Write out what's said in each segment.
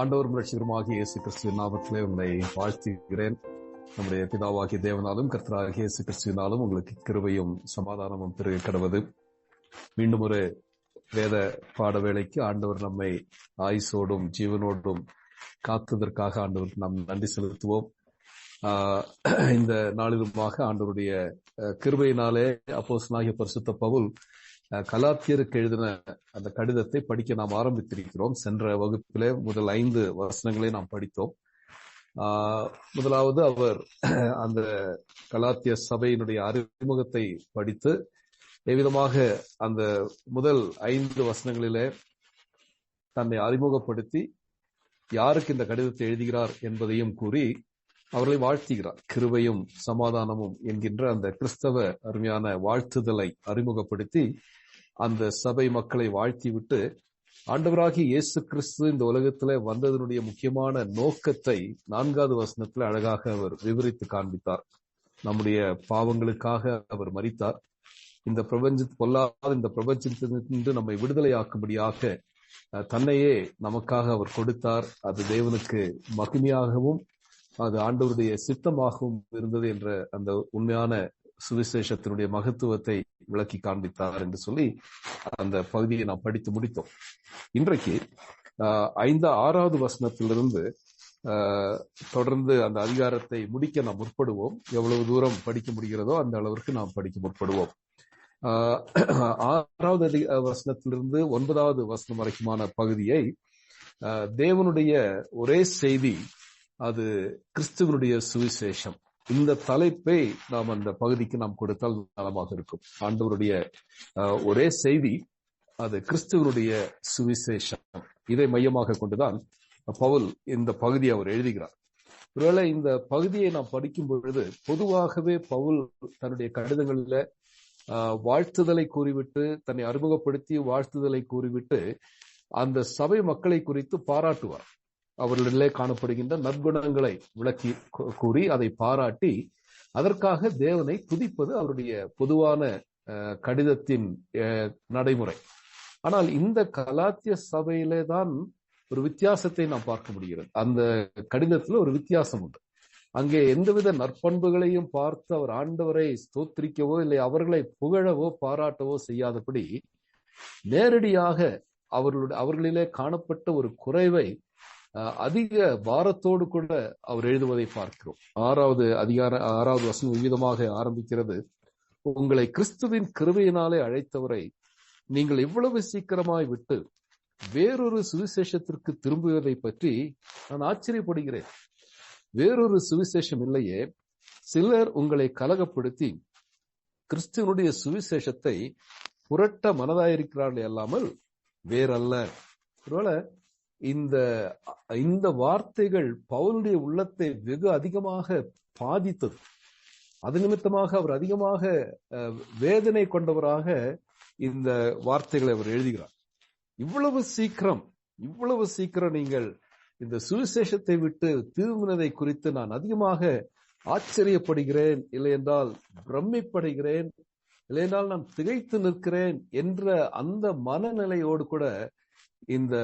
ஆண்டவரும் இரட்சகருமாகிய இயேசு கிறிஸ்துவின் நாமத்திலே உங்களை வாழ்த்துகிறேன். நம்முடைய பிதாவாகிய தேவனாலும் கர்த்தராகிய இயேசு கிறிஸ்துவினாலும் உங்களுக்கு கிருபையும் சமாதானமும் பெருக கடவது. மீண்டும் ஒரு வேத பாட வேளைக்கு ஆண்டவர் நம்மை ஆயுசோடும் ஜீவனோடும் காத்ததற்காக ஆண்டவருக்கு நாம் நன்றி செலுத்துவோம். இந்த நாளிலுமாக ஆண்டவருடைய கிருபையினாலே அப்போஸ்தலனாகிய பரிசுத்த பவுல் கலாத்தியருக்கு எழுதின அந்த கடிதத்தை படிக்க நாம் ஆரம்பித்திருக்கிறோம். சென்ற வகுப்பிலே முதல் 5 வசனங்களை நாம் படித்தோம். முதலாவது அவர் அந்த கலாத்திய சபையினுடைய அறிமுகத்தை படித்து எவ்விதமாக அந்த முதல் 5 வசனங்களிலே தன்னை அறிமுகப்படுத்தி யாருக்கு இந்த கடிதத்தை எழுதுகிறார் என்பதையும் கூறி அவர்களை வாழ்த்துகிறார். கிருபையும் சமாதானமும் என்கின்ற அந்த கிறிஸ்தவ அருமையான வாழ்த்துதலை அறிமுகப்படுத்தி அந்த சபை மக்களை வாழ்த்திவிட்டு ஆண்டவராகிய இயேசு கிறிஸ்து இந்த உலகத்திலே வந்ததனுடைய முக்கியமான நோக்கத்தை 4வது வசனத்தில் அழகாக அவர் விவரித்து காண்பித்தார். நம்முடைய பாவங்களுக்காக அவர் மரித்தார். இந்த பொல்லாத இந்த பிரபஞ்சத்திலிருந்து நம்மை விடுதலையாக்கும்படியாக தன்னையே நமக்காக அவர் கொடுத்தார். அது தேவனுக்கு மகிமையாகவும் அது ஆண்டவருடைய சித்தமாகவும் இருந்தது என்ற அந்த உண்மையான சுவிசேஷத்தினுடைய மகத்துவத்தை விளக்கி காண்பித்தார் என்று சொல்லி அந்த பகுதியை நாம் படித்து முடித்தோம். இன்றைக்கு 6வது வசனத்திலிருந்து தொடர்ந்து அந்த அதிகாரத்தை முடிக்க நாம் முற்படுவோம். எவ்வளவு தூரம் படிக்க முடிகிறதோ அந்த அளவிற்கு நாம் படிக்க முற்படுவோம். 6வது வசனத்திலிருந்து 9வது வசனம் வரைக்குமான பகுதியை தேவனுடைய ஒரே செய்தி, அது கிறிஸ்துவனுடைய சுவிசேஷம். இந்த தலைப்பை நாம் அந்த பகுதிக்கு நாம் கொடுத்தால் நலமாக இருக்கும். ஆண்டவருடைய ஒரே செய்தி, அது கிறிஸ்துவனுடைய சுவிசேஷம். இதை மையமாக கொண்டுதான் பவுல் இந்த பகுதியை அவர் எழுதுகிறார். ஒருவேளை இந்த பகுதியை நாம் படிக்கும் பொழுது பொதுவாகவே பவுல் தன்னுடைய கடிதங்களில் வாழ்த்துதலை கூறிவிட்டு, தன்னை அறிமுகப்படுத்தி வாழ்த்துதலை கூறிவிட்டு அந்த சபை மக்களை குறித்து பாராட்டுவார். அவர்களிலே காணப்படுகின்ற நற்குணங்களை விளக்கி கூறி அதை பாராட்டி அதற்காக தேவனை துதிப்பது அவருடைய பொதுவான கடிதத்தின் நடைமுறை. ஆனால் இந்த கலாத்திய சபையிலே தான் ஒரு வித்தியாசத்தை நாம் பார்க்க முடிகிறது. அந்த கடிதத்தில் ஒரு வித்தியாசம் உண்டு. அங்கே எந்தவித நற்பண்புகளையும் பார்த்து அவர் ஆண்டவரை ஸ்தோத்திரிக்கவோ இல்லை அவர்களை புகழவோ பாராட்டவோ செய்யாதபடி நேரடியாக அவர்களிலே காணப்பட்ட ஒரு குறைவை அதிக பாரத்தோடு கூட அவர் எழுதுவதை பார்க்கிறோம். 6வது வசனம் விதமாக ஆரம்பிக்கிறது. உங்களை கிறிஸ்துவின் கிருபையினாலே அழைத்தவரை நீங்கள் இவ்வளவு சீக்கிரமாய் விட்டு வேறொரு சுவிசேஷத்திற்கு திரும்புவதை பற்றி நான் ஆச்சரியப்படுகிறேன். வேறொரு சுவிசேஷம் இல்லையே, சிலர் உங்களை கலகப்படுத்தி கிறிஸ்துவனுடைய சுவிசேஷத்தை புரட்ட மனதாயிருக்கிறார்கள் அல்லாமல் வேறல்ல. ஒருவேளை இந்த வார்த்தைகள் பவுலுடைய உள்ளத்தை வெகு அதிகமாக பாதித்தது. அது நிமித்தமாக அவர் அதிகமாக வேதனை கொண்டவராக இந்த வார்த்தைகளை அவர் எழுதுகிறார். இவ்வளவு சீக்கிரம் நீங்கள் இந்த சுவிசேஷத்தை விட்டு திரும்பினதை குறித்து நான் அதிகமாக ஆச்சரியப்படுகிறேன், இல்லை என்றால் பிரமிப்படைகிறேன், இல்லை என்றால் நான் திகைத்து நிற்கிறேன் என்ற அந்த மனநிலையோடு கூட இந்த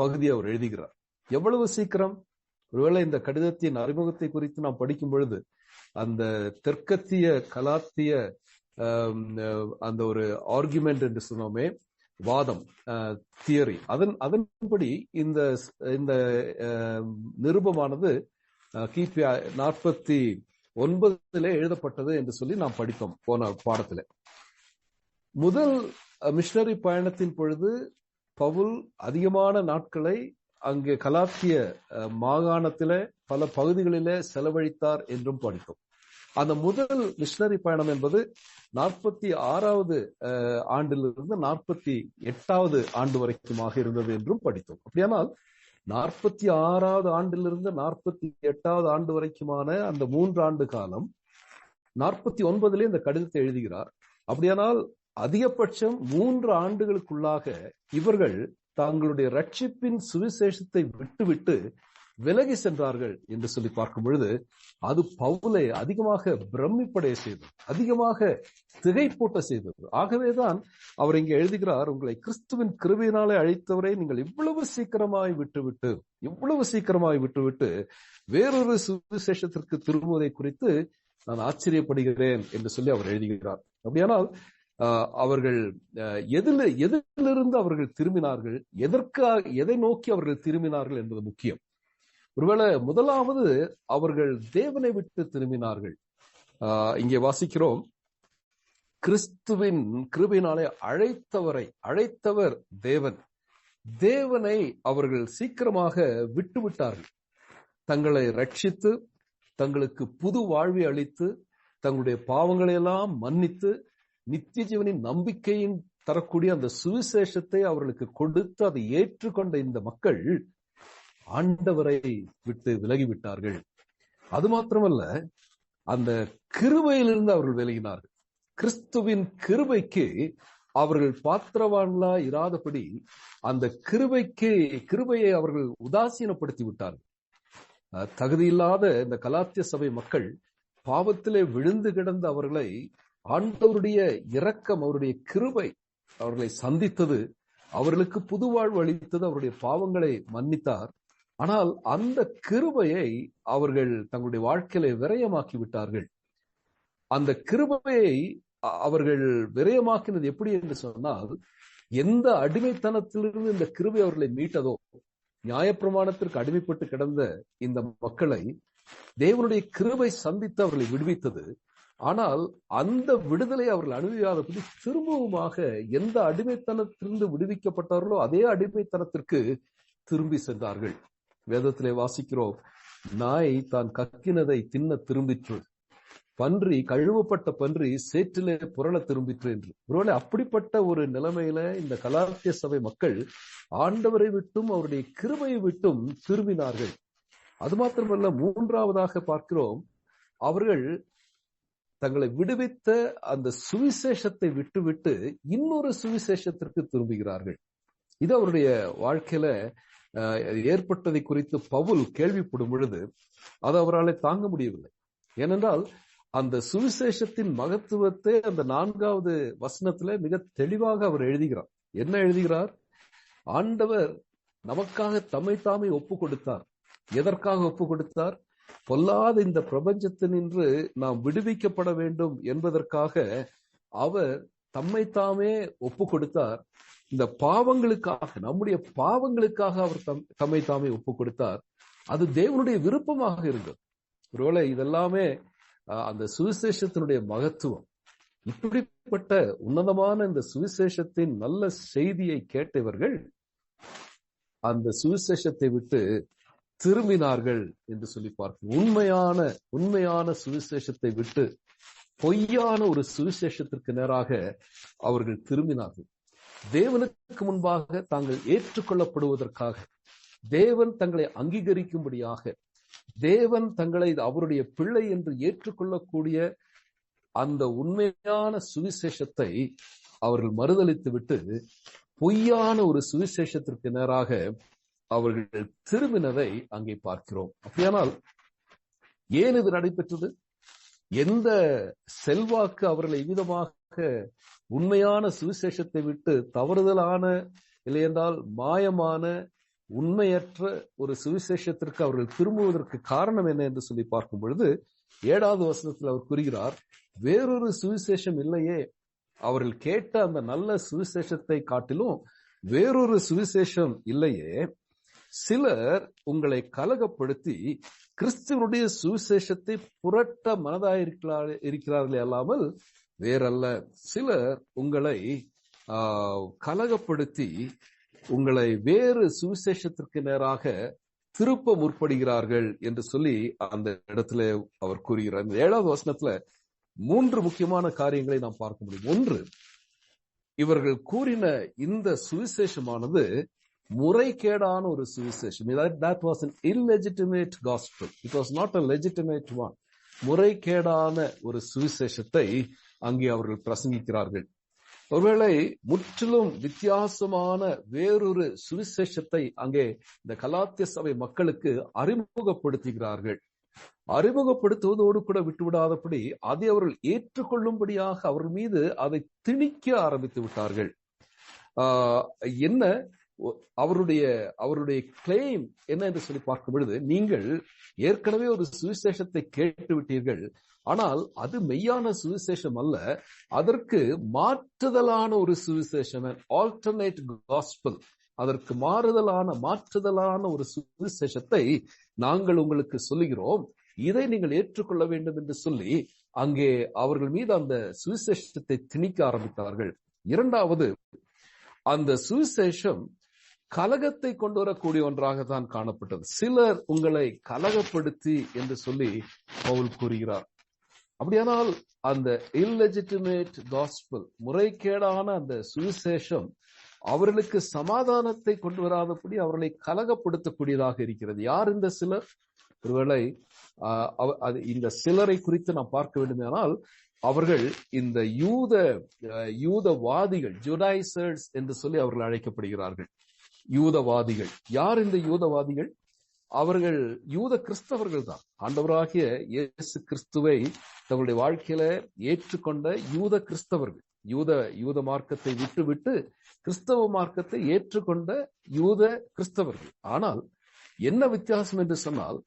பகுதியை அவர் எழுதுகிறார். எவ்வளவு சீக்கிரம்! ஒருவேளை இந்த கடிதத்தின் அறிமுகத்தை குறித்து நாம் படிக்கும் பொழுது அந்த தெற்கத்திய கலாத்திய அந்த ஒரு ஆர்குமெண்ட் என்று சொன்னோமே, வாதம், தியரி, அதன்படி இந்த நிருபமானது கிபி 49 எழுதப்பட்டது என்று சொல்லி நாம் படித்தோம் போன பாடத்துல. முதல் மிஷனரி பயணத்தின் பொழுது பவுல் அதிகமான நாட்களை அங்கே கலாத்திய மாகாணத்தில பல பகுதிகளிலே செலவழித்தார் என்றும் படித்தோம். அந்த முதல் மிஷனரி பயணம் என்பது 46வது ஆண்டிலிருந்து 48வது ஆண்டு வரைக்குமாக இருந்தது என்றும் படித்தோம். அப்படியானால் 46வது ஆண்டிலிருந்து 48வது ஆண்டு வரைக்குமான அந்த 3 ஆண்டு காலம் 49 இந்த கடிதத்தை எழுதுகிறார். அப்படியானால் அதிகபட்சம் 3 ஆண்டுகளுக்குள்ளாக இவர்கள் தங்களுடைய ரட்சிப்பின் சுவிசேஷத்தை விட்டுவிட்டு விலகி சென்றார்கள் என்று சொல்லி பார்க்கும் பொழுது அது பவுலை அதிகமாக பிரமிப்படைய செய்தது, அதிகமாக திகைப்பூட்ட செய்தது. ஆகவேதான் அவர் இங்கே எழுதுகிறார், உங்களை கிறிஸ்துவின் கிருபையினாலே அழைத்தவரை நீங்கள் இவ்வளவு சீக்கிரமாய் விட்டுவிட்டு வேறொரு சுவிசேஷத்திற்கு திரும்புவதை குறித்து நான் ஆச்சரியப்படுகிறேன் என்று சொல்லி அவர் எழுதுகிறார். அப்படியானால் அவர்கள் எதிலிருந்து அவர்கள் திரும்பினார்கள், எதை நோக்கி அவர்கள் திரும்பினார்கள் என்பது முக்கியம். ஒருவேளை முதலாவது அவர்கள் தேவனை விட்டு திரும்பினார்கள். இங்கே வாசிக்கிறோம், கிறிஸ்துவின் கிருபையினாலே அழைத்தவர் தேவனை அவர்கள் சீக்கிரமாக விட்டுவிட்டார்கள். தங்களை ரட்சித்து தங்களுக்கு புது வாழ்வை அளித்து தங்களுடைய பாவங்களை எல்லாம் மன்னித்து நித்திய ஜீவனின் நம்பிக்கையின் தரக்கூடிய அந்த சுவிசேஷத்தை அவர்களுக்கு கொடுத்து அதை ஏற்றுக்கொண்ட இந்த மக்கள் ஆண்டவரை விட்டு விலகிவிட்டார்கள். அது மாத்திரமல்ல, அந்த கிருபையிலிருந்து அவர்கள் விலகினார்கள். கிறிஸ்துவின் கிருபைக்கு அவர்கள் பாத்திரவான்களா இராதபடி அந்த கிருபையை அவர்கள் உதாசீனப்படுத்தி விட்டார்கள். தகுதியில்லாத இந்த கலாத்திய சபை மக்கள் பாவத்திலே விழுந்து கிடந்த அவர்களை ஆண்டவருடைய இரக்கம், அவருடைய கிருபை அவர்களை சந்தித்தது, அவர்களுக்கு புது வாழ்வு அளித்தது, அவருடைய பாவங்களை மன்னித்தார். ஆனால் அந்த கிருபையை அவர்கள் தங்களுடைய வாழ்க்கையில விரயமாக்கி விட்டார்கள். அந்த கிருபையை அவர்கள் விரயமாக்கினது எப்படி என்று சொன்னால், எந்த அடிமைத்தனத்திலிருந்து இந்த கிருபை அவர்களை மீட்டதோ, நியாயப்பிரமாணத்திற்கு அடிமைப்பட்டு கிடந்த இந்த மக்களை தேவனுடைய கிருபை சந்தித்து அவர்களை விடுவித்தது. ஆனால் அந்த விடுதலை அவர்கள் அனுபவியாதபடி திரும்பவுமாக எந்த அடிமைத்தனத்திலிருந்து விடுவிக்கப்பட்டார்களோ அதே அடிமைத்தனத்திற்கு திரும்பி சென்றார்கள். வேதத்திலே வாசிக்கிறோம், நாய் தான் கக்கினதை தின்ன திரும்பிற்று, கழுவப்பட்ட பன்றி சேற்றிலே புரள திரும்பிற்று என்று. ஒருவேளை அப்படிப்பட்ட ஒரு நிலைமையில இந்த கலாத்திய சபை மக்கள் ஆண்டவரை விட்டும் அவருடைய கிருபையை விட்டும் திரும்பினார்கள். அது மாத்திரமல்ல, மூன்றாவதாக பார்க்கிறோம், அவர்கள் தங்களை விடுவித்த அந்த சுவிசேஷத்தை விட்டுவிட்டு இன்னொரு சுவிசேஷத்திற்கு திரும்புகிறார்கள். இது அவருடைய வாழ்க்கையில ஏற்பட்டதை குறித்து பவுல் கேள்விப்படும் பொழுது அது அவரால் தாங்க முடியவில்லை. ஏனென்றால் அந்த சுவிசேஷத்தின் மகத்துவத்தை அந்த 4வது வசனத்துல மிக தெளிவாக அவர் எழுதுகிறார். என்ன எழுதுகிறார்? ஆண்டவர் நமக்காக தம்மை தாமே ஒப்பு கொடுத்தார். எதற்காக ஒப்பு கொடுத்தார்? பொல்லாத இந்த பிரபஞ்சத்தினின்று நாம் விடுவிக்கப்பட வேண்டும் என்பதற்காக அவர் தம்மை தாமே ஒப்பு கொடுத்தார். இந்த பாவங்களுக்காக, நம்முடைய பாவங்களுக்காக அவர் தம்மை தாமே ஒப்பு கொடுத்தார். அது தேவனுடைய விருப்பமாக இருந்தது. ஒருவேளை இதெல்லாமே அந்த சுவிசேஷத்தினுடைய மகத்துவம். இப்படிப்பட்ட உன்னதமான இந்த சுவிசேஷத்தின் நல்ல செய்தியை கேட்டவர்கள் அந்த சுவிசேஷத்தை விட்டு திரும்பினார்கள் என்று சொல்லி பார்க்கிறோம். உண்மையான சுவிசேஷத்தை விட்டு பொய்யான ஒரு சுவிசேஷத்திற்கு நேராக அவர்கள் திரும்பினார்கள். தேவனுக்கு முன்பாக தாங்கள் ஏற்றுக்கொள்ளப்படுவதற்காக, தேவன் தங்களை அங்கீகரிக்கும்படியாக, தேவன் தங்களை அவருடைய பிள்ளை என்று ஏற்றுக்கொள்ளக்கூடிய அந்த உண்மையான சுவிசேஷத்தை அவர்கள் மறுதலித்து விட்டு பொய்யான ஒரு சுவிசேஷத்திற்கு நேராக அவர்கள் திரும்பினதை அங்கே பார்க்கிறோம். அப்படியானால் ஏன் இது நடைபெற்றது? எந்த செல்வாக்கு அவர்களை இவ்விதமாக உண்மையான சுவிசேஷத்தை விட்டு தவறுதலான, இல்லையென்றால் மாயமான, உண்மையற்ற ஒரு சுவிசேஷத்திற்கு அவர்கள் திரும்புவதற்கு காரணம் என்ன என்று சொல்லி பார்க்கும் பொழுது 7வது வசனத்தில் அவர் கூறுகிறார், வேறொரு சுவிசேஷம் இல்லையே. அவர்கள் கேட்ட அந்த நல்ல சுவிசேஷத்தை காட்டிலும் வேறொரு சுவிசேஷம் இல்லையே. சிலர் உங்களை கலகப்படுத்தி கிறிஸ்துவனுடைய சுவிசேஷத்தை புரட்ட மனதாயிருக்கிறார்களே அல்லாமல் வேறல்ல. சிலர் உங்களை கலகப்படுத்தி உங்களை வேறு சுவிசேஷத்திற்கு நேராக திருப்ப முற்படுகிறார்கள் என்று சொல்லி அந்த இடத்துல அவர் கூறுகிறார். இந்த 7வது வசனத்துல 3 முக்கியமான காரியங்களை நாம் பார்க்க முடியும். ஒன்று, இவர்கள் கூறின இந்த சுவிசேஷமானது முறைகேடான ஒரு சுவிசேஷம். That was an illegitimate gospel. It was not a legitimate one. முறைகேடான ஒரு சுவிசேஷத்தை அங்கே அவர்கள் பிரசங்கிக்கிறார்கள். ஒருவேளை முற்றிலும் வித்தியாசமான வேறொரு சுவிசேஷத்தை அங்கே இந்த கலாத்திய சபை மக்களுக்கு அறிமுகப்படுத்துகிறார்கள். அறிமுகப்படுத்துவதோடு கூட விட்டுவிடாதபடி அதை அவர்கள் ஏற்றுக்கொள்ளும்படியாக அவர்கள் மீது அதை திணிக்க ஆரம்பித்து விட்டார்கள். என்ன அவருடைய கிளைம் என்ன என்று சொல்லி பார்க்கும் பொழுது, நீங்கள் ஏற்கனவே ஒரு சுவிசேஷத்தை கேட்டு விட்டீர்கள், ஆனால் அது மெய்யான சுவிசேஷம் அல்ல, அதற்கு மாற்றுதலான ஒரு சுவிசேஷம், ஆல்டர்னேட் காஸ்பல், அதற்கு மாற்றுதலான ஒரு சுவிசேஷத்தை நாங்கள் உங்களுக்கு சொல்லுகிறோம், இதை நீங்கள் ஏற்றுக்கொள்ள வேண்டும் என்று சொல்லி அங்கே அவர்கள் மீது அந்த சுவிசேஷத்தை திணிக்க ஆரம்பித்தார்கள். இரண்டாவது, அந்த சுவிசேஷம் கலகத்தை கொண்டு வரக்கூடிய ஒன்றாகத்தான் காணப்பட்டது. சிலர் உங்களை கலகப்படுத்தி என்று சொல்லி பவுல் கூறுகிறார். அப்படியானால் அந்த இல்லெஜிட்டிமேட் காஸ்பல், முறைகேடான அந்த சுவிசேஷம் அவர்களுக்கு சமாதானத்தை கொண்டு வராதபடி அவர்களை கலகப்படுத்தக்கூடியதாக இருக்கிறது. யார் இந்த சிலர்? ஒருவேளை இந்த சிலரை குறித்து நாம் பார்க்க வேண்டுமானால் அவர்கள் இந்த யூதவாதிகள், ஜுடைசர்ஸ் என்று சொல்லி அவர்கள் அழைக்கப்படுகிறார்கள். யூதவாதிகள் யார்? இந்த யூதவாதிகள் அவர்கள் யூத கிறிஸ்தவர்கள் தான். ஆண்டவராகிய இயேசு கிறிஸ்துவை தங்களுடைய வாழ்க்கையில ஏற்றுக்கொண்ட யூத கிறிஸ்தவர்கள், யூத மார்க்கத்தை விட்டு கிறிஸ்தவ மார்க்கத்தை ஏற்றுக்கொண்ட யூத கிறிஸ்தவர்கள். ஆனால் என்ன வித்தியாசம் என்று சொன்னால்,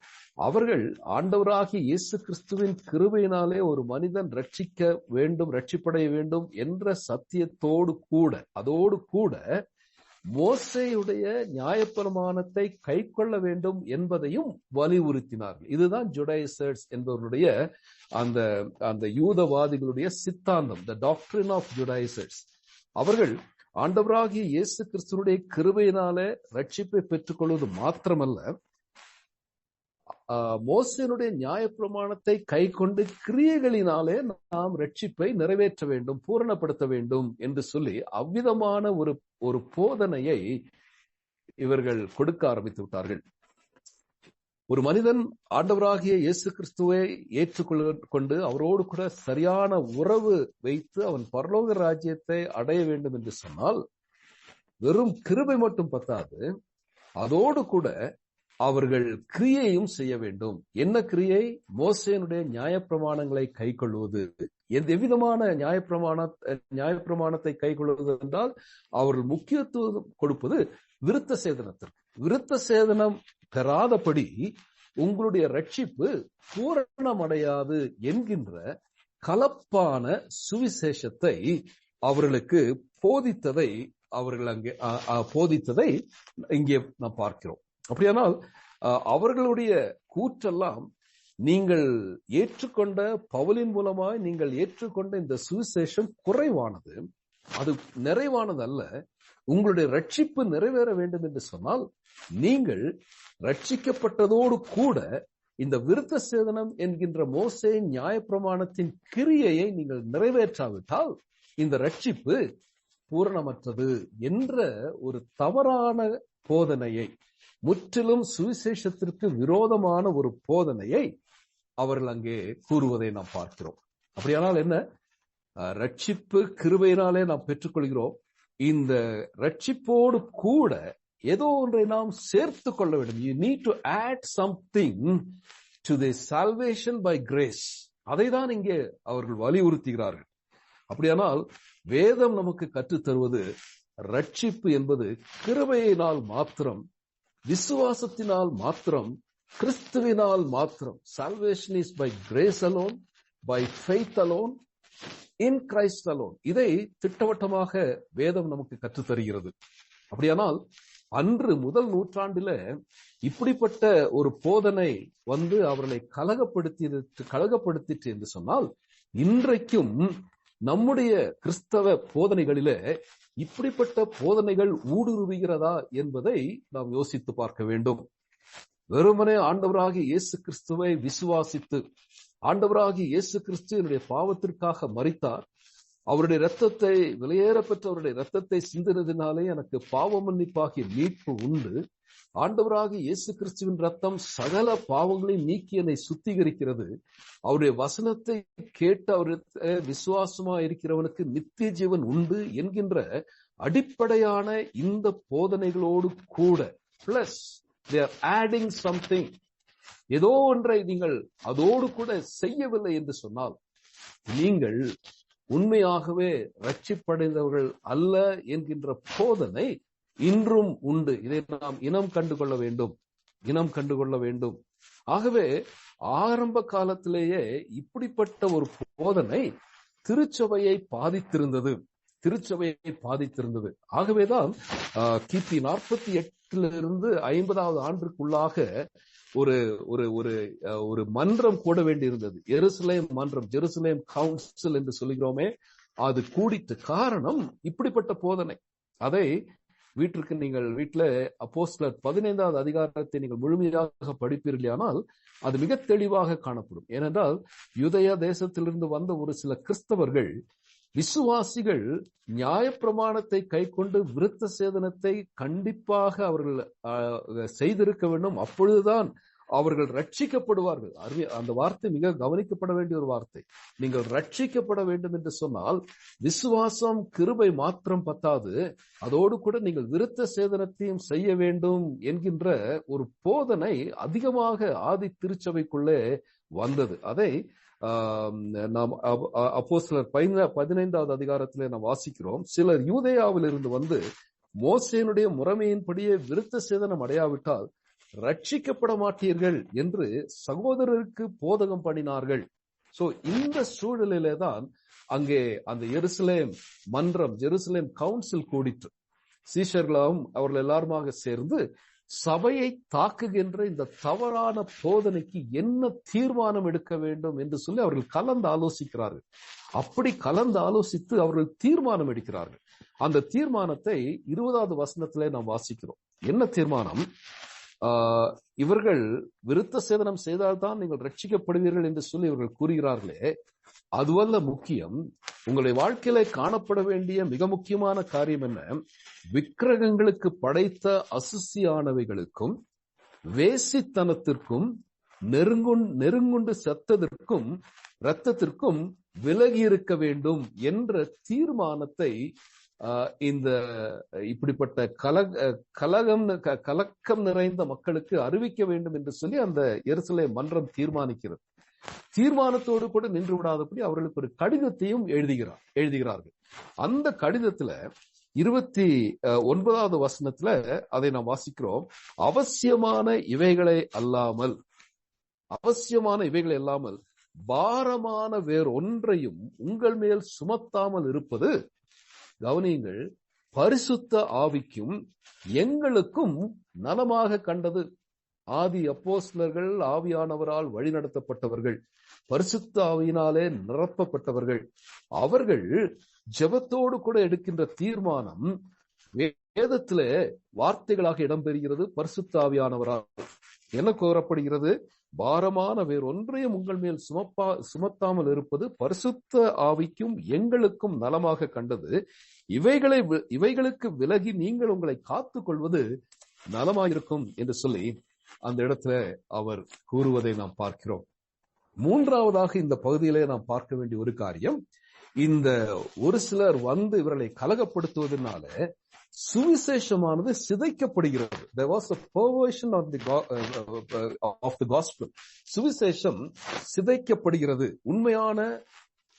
அவர்கள் ஆண்டவராகிய இயேசு கிறிஸ்துவின் கிருபையினாலே ஒரு மனிதன் ரட்சிப்படைய வேண்டும் என்ற சத்தியத்தோடு கூட, அதோடு கூட மோசேயுடைய நியாயப்பிரமாணத்தை கை கொள்ள வேண்டும் என்பதையும் வலியுறுத்தினார்கள். இதுதான் ஜுடைசர்ஸ் என்பவருடைய அந்த யூதவாதிகளுடைய சித்தாந்தம், த டாக்ட்ரின் ஆஃப் ஜுடைசர்ஸ். அவர்கள் ஆண்டவராகிய இயேசு கிறிஸ்துடைய கிருபையினாலே ரட்சிப்பை பெற்றுக் கொள்வது மாத்திரமல்ல, மோசேனுடைய நியாயப்பிரமாணத்தை கை கொண்டு கிரியைகளினாலே நாம் ரட்சிப்பை நிறைவேற்ற வேண்டும், பூரணப்படுத்த வேண்டும் என்று சொல்லி அவ்விதமான ஒரு போதனையை இவர்கள் கொடுக்க ஆரம்பித்து விட்டார்கள். ஒரு மனிதன் ஆண்டவராகிய இயேசு கிறிஸ்துவை ஏற்றுக்கொண்டு அவரோடு கூட சரியான உறவு வைத்து அவன் பரலோக ராஜ்யத்தை அடைய வேண்டும் என்று சொன்னால் வெறும் கிருபை மட்டும் பத்தாது, அதோடு கூட அவர்கள் கிரியையும் செய்ய வேண்டும். என்ன கிரியை? மோசேனுடைய நியாயப்பிரமாணங்களை கை கொள்வது. எவ்விதமான நியாயப்பிரமாணத்தை கை கொள்வது என்றால் அவர்கள் முக்கியத்துவம் கொடுப்பது விருத்த சேதனத்திற்கு. விருத்த சேதனம் பெறாதபடி உங்களுடைய ரட்சிப்பு பூரணமடையாது என்கின்ற கலப்பான சுவிசேஷத்தை அவர்களுக்கு போதித்ததை இங்கே நாம் பார்க்கிறோம். அப்படியானால் அவர்களுடைய கூற்றெல்லாம், நீங்கள் ஏற்றுக்கொண்ட பவுலின் மூலமாய் நீங்கள் ஏற்றுக்கொண்ட இந்த சுவிசேஷம் குறைவானது, அது நிறைவானது அல்ல. உங்களுடைய ரட்சிப்பு நிறைவேற வேண்டும் என்று சொன்னால் நீங்கள் ரட்சிக்கப்பட்டதோடு கூட இந்த விருத்த சேதனம் என்கின்ற மோசே நியாயப்பிரமாணத்தின் கிரியையை நீங்கள் நிறைவேற்றாவிட்டால் இந்த ரட்சிப்பு பூரணமற்றது என்ற ஒரு தவறான போதனையை, முற்றிலும் சுவிசேஷத்திற்கு விரோதமான ஒரு போதனையை அவர்கள் அங்கே கூறுவதை நாம் பார்க்கிறோம். அப்படியானால் என்ன? ரட்சிப்பு கிருபையினாலே நாம் பெற்றுக்கொள்கிறோம். இந்த ரட்சிப்போடு கூட ஏதோ ஒன்றை நாம் சேர்த்து கொள்ள வேண்டும். You need to add something to the salvation by grace. அதை தான் இங்கே அவர்கள் வலியுறுத்துகிறார்கள். அப்படியானால் வேதம் நமக்கு கற்றுத் தருவது, ரட்சிப்பு என்பது கிருபையினால் மாத்திரம், விசுவாசத்தினால் மாத்திரம், கிறிஸ்துவினால் மாத்திரம். Salvation is by grace alone, by faith alone, in Christ alone. இதை திட்டவட்டமாக வேதம் நமக்கு கற்றுத் தருகிறது. அப்படியானால் அன்று முதல் நூற்றாண்டில இப்படிப்பட்ட ஒரு போதனை அவர்களை கலகப்படுத்திட்டு என்று சொன்னால், இன்றைக்கும் நம்முடைய கிறிஸ்தவ போதனைகளிலே இப்படிப்பட்ட போதனைகள் ஊடுருவுகிறதா என்பதை நாம் யோசித்து பார்க்க வேண்டும். வெறுமனே ஆண்டவராகிய இயேசு கிறிஸ்துவை விசுவாசித்து, ஆண்டவராகிய இயேசு கிறிஸ்து என்னுடைய பாவத்திற்காக மரித்தார், அவருடைய இரத்தத்தை, விலையேற பெற்ற அவருடைய இரத்தத்தை சிந்தினதினாலே எனக்கு பாவ மன்னிப்பாகிய மீட்பு உண்டு, ஆண்டவராக இயேசு கிறிஸ்துவின் ரத்தம் சகல பாவங்களையும் நீக்கி என்னை சுத்திகரிக்கிறது. அவருடைய வசனத்தை கேட்டு அவருடைய விசுவாசமா இருக்கிறவனுக்கு நித்திய ஜீவன் உண்டு என்கின்ற அடிப்படையான இந்த போதனைகளோடு கூட plus they are adding something, ஏதோ ஒன்றை நீங்கள் அதோடு கூட செய்யவில்லை என்று சொன்னால் நீங்கள் உண்மையாகவே ரட்சிப்படைந்தவர்கள் அல்ல என்கின்ற போதனை இன்றும் உண்டு. இதை நாம் இனம் கண்டுகொள்ள வேண்டும். ஆகவே ஆரம்ப காலத்திலேயே இப்படிப்பட்ட ஒரு போதனை திருச்சபையை பாதித்திருந்தது. ஆகவேதான் கிபி 48 50வது ஆண்டிற்குள்ளாக ஒரு ஒரு ஒரு ஒரு மன்றம் கூட வேண்டியிருந்தது. எருசலேம் மன்றம், ஜெருசலேம் கவுன்சில் என்று சொல்லுகிறோமே, அது கூடிட்டு. காரணம் இப்படிப்பட்ட போதனை. அதை நீங்கள் வீட்டுல அப்போஸ்தலர் 15வது அதிகாரத்தை நீங்கள் முழுமையாக படிப்பீர்களானால் அது மிக தெளிவாக காணப்படும். ஏனென்றால் யூதேயா தேசத்திலிருந்து வந்த ஒரு சில கிறிஸ்தவர்கள், விசுவாசிகள் நியாயப்பிரமாணத்தை கை கொண்டு விருத்த சேதனத்தை கண்டிப்பாக அவர்கள் செய்திருக்க வேண்டும். அப்பொழுதுதான் அவர்கள் ரட்சிக்கப்படுவார்கள். அந்த வார்த்தை மிக கவனிக்கப்பட வேண்டிய ஒரு வார்த்தை. நீங்கள் ரட்சிக்கப்பட வேண்டும் என்று சொன்னால் விசுவாசம் கிருபை மாத்திரம் பத்தாது, அதோடு கூட நீங்கள் விருத்த சேதனத்தையும் செய்ய வேண்டும் என்கின்ற ஒரு போதனை அதிகமாக ஆதி திருச்சபைக்குள்ளே வந்தது. அதை நாம் அப்போஸ்தலர் 15வது அதிகாரத்திலே நாம் வாசிக்கிறோம். சிலர் யூதேயாவில் இருந்து வந்து மோசேனுடைய முறைமையின்படியே விருத்த சேதனம் அடையாவிட்டால் ரட்சிக்கப்பட மாட்டீர்கள் என்று சகோதரருக்கு போதகம் பண்ணினார்கள். சோ இந்த சூழலிலே தான் அங்கே அந்த எருசலேம் மன்றம், ஜெருசலேம் கவுன்சில் கூடிற்று. சீஷர்களும் அவர்கள் எல்லாருமாக சேர்ந்து சபையை தாக்குகின்ற இந்த தவறான போதனைக்கு என்ன தீர்மானம் எடுக்க வேண்டும் என்று சொல்லி அவர்கள் கலந்து ஆலோசிக்கிறார்கள். அப்படி கலந்து ஆலோசித்து அவர்கள் தீர்மானம் எடுக்கிறார்கள். அந்த தீர்மானத்தை 20வது வசனத்திலே நாம் வாசிக்கிறோம். என்ன தீர்மானம்? இவர்கள் விருத்த சேதனம் செய்தால்தான் நீங்கள் ரட்சிக்கப்படுவீர்கள் என்று சொல்லி இவர்கள் கூறுகிறார்களே, அதுவல்ல முக்கியம். உங்களுடைய வாழ்க்கையில காணப்பட வேண்டிய மிக முக்கியமான காரியம் என்ன? விக்கிரகங்களுக்கு படைத்த அசுசியானவைகளுக்கும் வேசித்தனத்திற்கும் நெருங்குண்டு செத்ததற்கும் இரத்தத்திற்கும் விலகி இருக்க வேண்டும் என்ற தீர்மானத்தை இந்த இப்படிப்பட்ட கலக்கம் நிறைந்த மக்களுக்கு அறிவிக்க வேண்டும் என்று சொல்லி அந்த எருசலேம் மன்றம் தீர்மானிக்கிறது. தீர்மானத்தோடு கூட நின்று விடாதபடி அவர்களுக்கு ஒரு கடிதத்தையும் எழுதுகிறார்கள். அந்த கடிதத்துல 29வது வசனத்துல அதை நாம் வாசிக்கிறோம். அவசியமான இவைகளை அல்லாமல் பாரமான வேறொன்றையும் உங்கள் மேல் சுமத்தாமல் இருப்பது, கவனியுங்கள், பரிசுத்த ஆவிக்கும் எங்களுக்கும் நலமாக கண்டது. ஆதி அப்போஸ்தலர்கள் ஆவியானவரால் வழிநடத்தப்பட்டவர்கள், பரிசுத்த ஆவியினாலே நிரப்பப்பட்டவர்கள். அவர்கள் ஜெபத்தோடு கூட எடுக்கின்ற தீர்மானம் வேதத்திலே வார்த்தைகளாக இடம்பெறுகிறது. பரிசுத்த ஆவியானவரால் என்ன கூறப்படுகிறது? பாரமான வேறொன்றையும் உங்கள் மேல் சுமத்தாமல் இருப்பது பரிசுத்த ஆவிக்கும் எங்களுக்கும் நலமாக கண்டது. இவைகளுக்கு விலகி நீங்கள் உங்களை காத்துக் கொள்வது நலமாயிருக்கும் என்று சொல்லி அந்த இடத்துல அவர் கூறுவதை நாம் பார்க்கிறோம். மூன்றாவதாக இந்த பகுதியிலே நாம் பார்க்க வேண்டிய ஒரு காரியம், இந்த ஒரு சிலர் வந்து இவர்களை கலகப்படுத்துவதனால சுவிசேஷமானது சிதைக்கப்படுகிறது. There was a perversion of the gospel. சுவிசேஷம் சிதைக்கப்படுகிறது. உண்மையான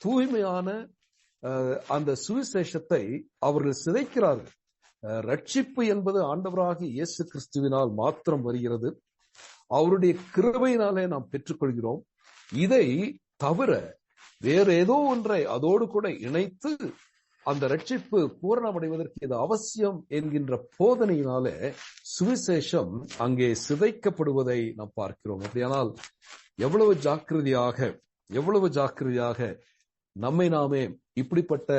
தூய்மையான அந்த சுவிசேஷத்தை அவர்கள் சிதைக்கிறார்கள். ரட்சிப்பு என்பது ஆண்டவராகிய இயேசு கிறிஸ்துவினால் மாத்திரம் வருகிறது. அவருடைய கிருபையினாலே நாம் பெற்றுக்கொள்கிறோம். இதை தவிர வேற ஏதோ ஒன்றை அதோடு கூட இணைத்து அந்த ரட்சிப்பு பூரணமடைவதற்கு இது அவசியம் என்கின்ற போதனையினாலே சுவிசேஷம் அங்கே சிதைக்கப்படுவதை நாம் பார்க்கிறோம். அப்படியானால் எவ்வளவு ஜாக்கிரதையாக நம்மை நாமே இப்படிப்பட்ட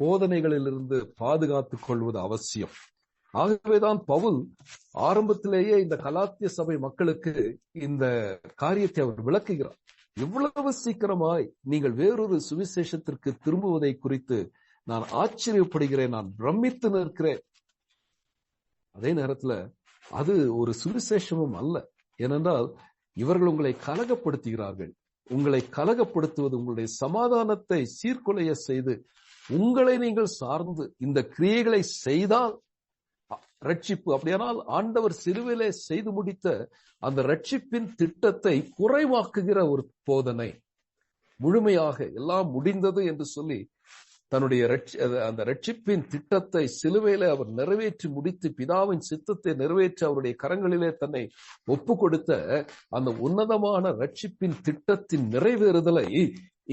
போதனைகளிலிருந்து பாதுகாத்துக் கொள்வது அவசியம். ஆகவேதான் பவுல் ஆரம்பத்திலேயே இந்த கலாத்திய சபை மக்களுக்கு இந்த காரியத்தை அவர் விளக்குகிறார். இவ்வளவு சீக்கிரமாய் நீங்கள் வேறொரு சுவிசேஷத்திற்கு திரும்புவதை குறித்து நான் ஆச்சரியப்படுகிறேன், நான் பிரமித்து நிற்கிறேன். அதே நேரத்துல அது ஒரு சுவிசேஷமும் அல்ல. ஏனென்றால் இவர்கள் உங்களை கலகப்படுத்துகிறார்கள். உங்களை கலகப்படுத்துவது உங்களுடைய சமாதானத்தை சீர்குலைய செய்து உங்களை நீங்கள் சார்ந்து இந்த கிரியைகளை செய்தால் ரட்சிப்பு, அப்படியானால் ஆண்டவர் சிலுவையிலே செய்து முடித்த அந்த ரட்சிப்பின் திட்டத்தை குறைவாக்குகிற ஒரு போதனை, முழுமையாக எல்லாம் முடிந்தது என்று சொல்லி தன்னுடைய அந்த ரட்சிப்பின் திட்டத்தை சிலுவையிலே அவர் நிறைவேற்றி முடித்து பிதாவின் சித்தத்தை நிறைவேற்றி அவருடைய கரங்களிலே தன்னை ஒப்பு கொடுத்த அந்த உன்னதமான ரட்சிப்பின் திட்டத்தின் நிறைவேறுதலை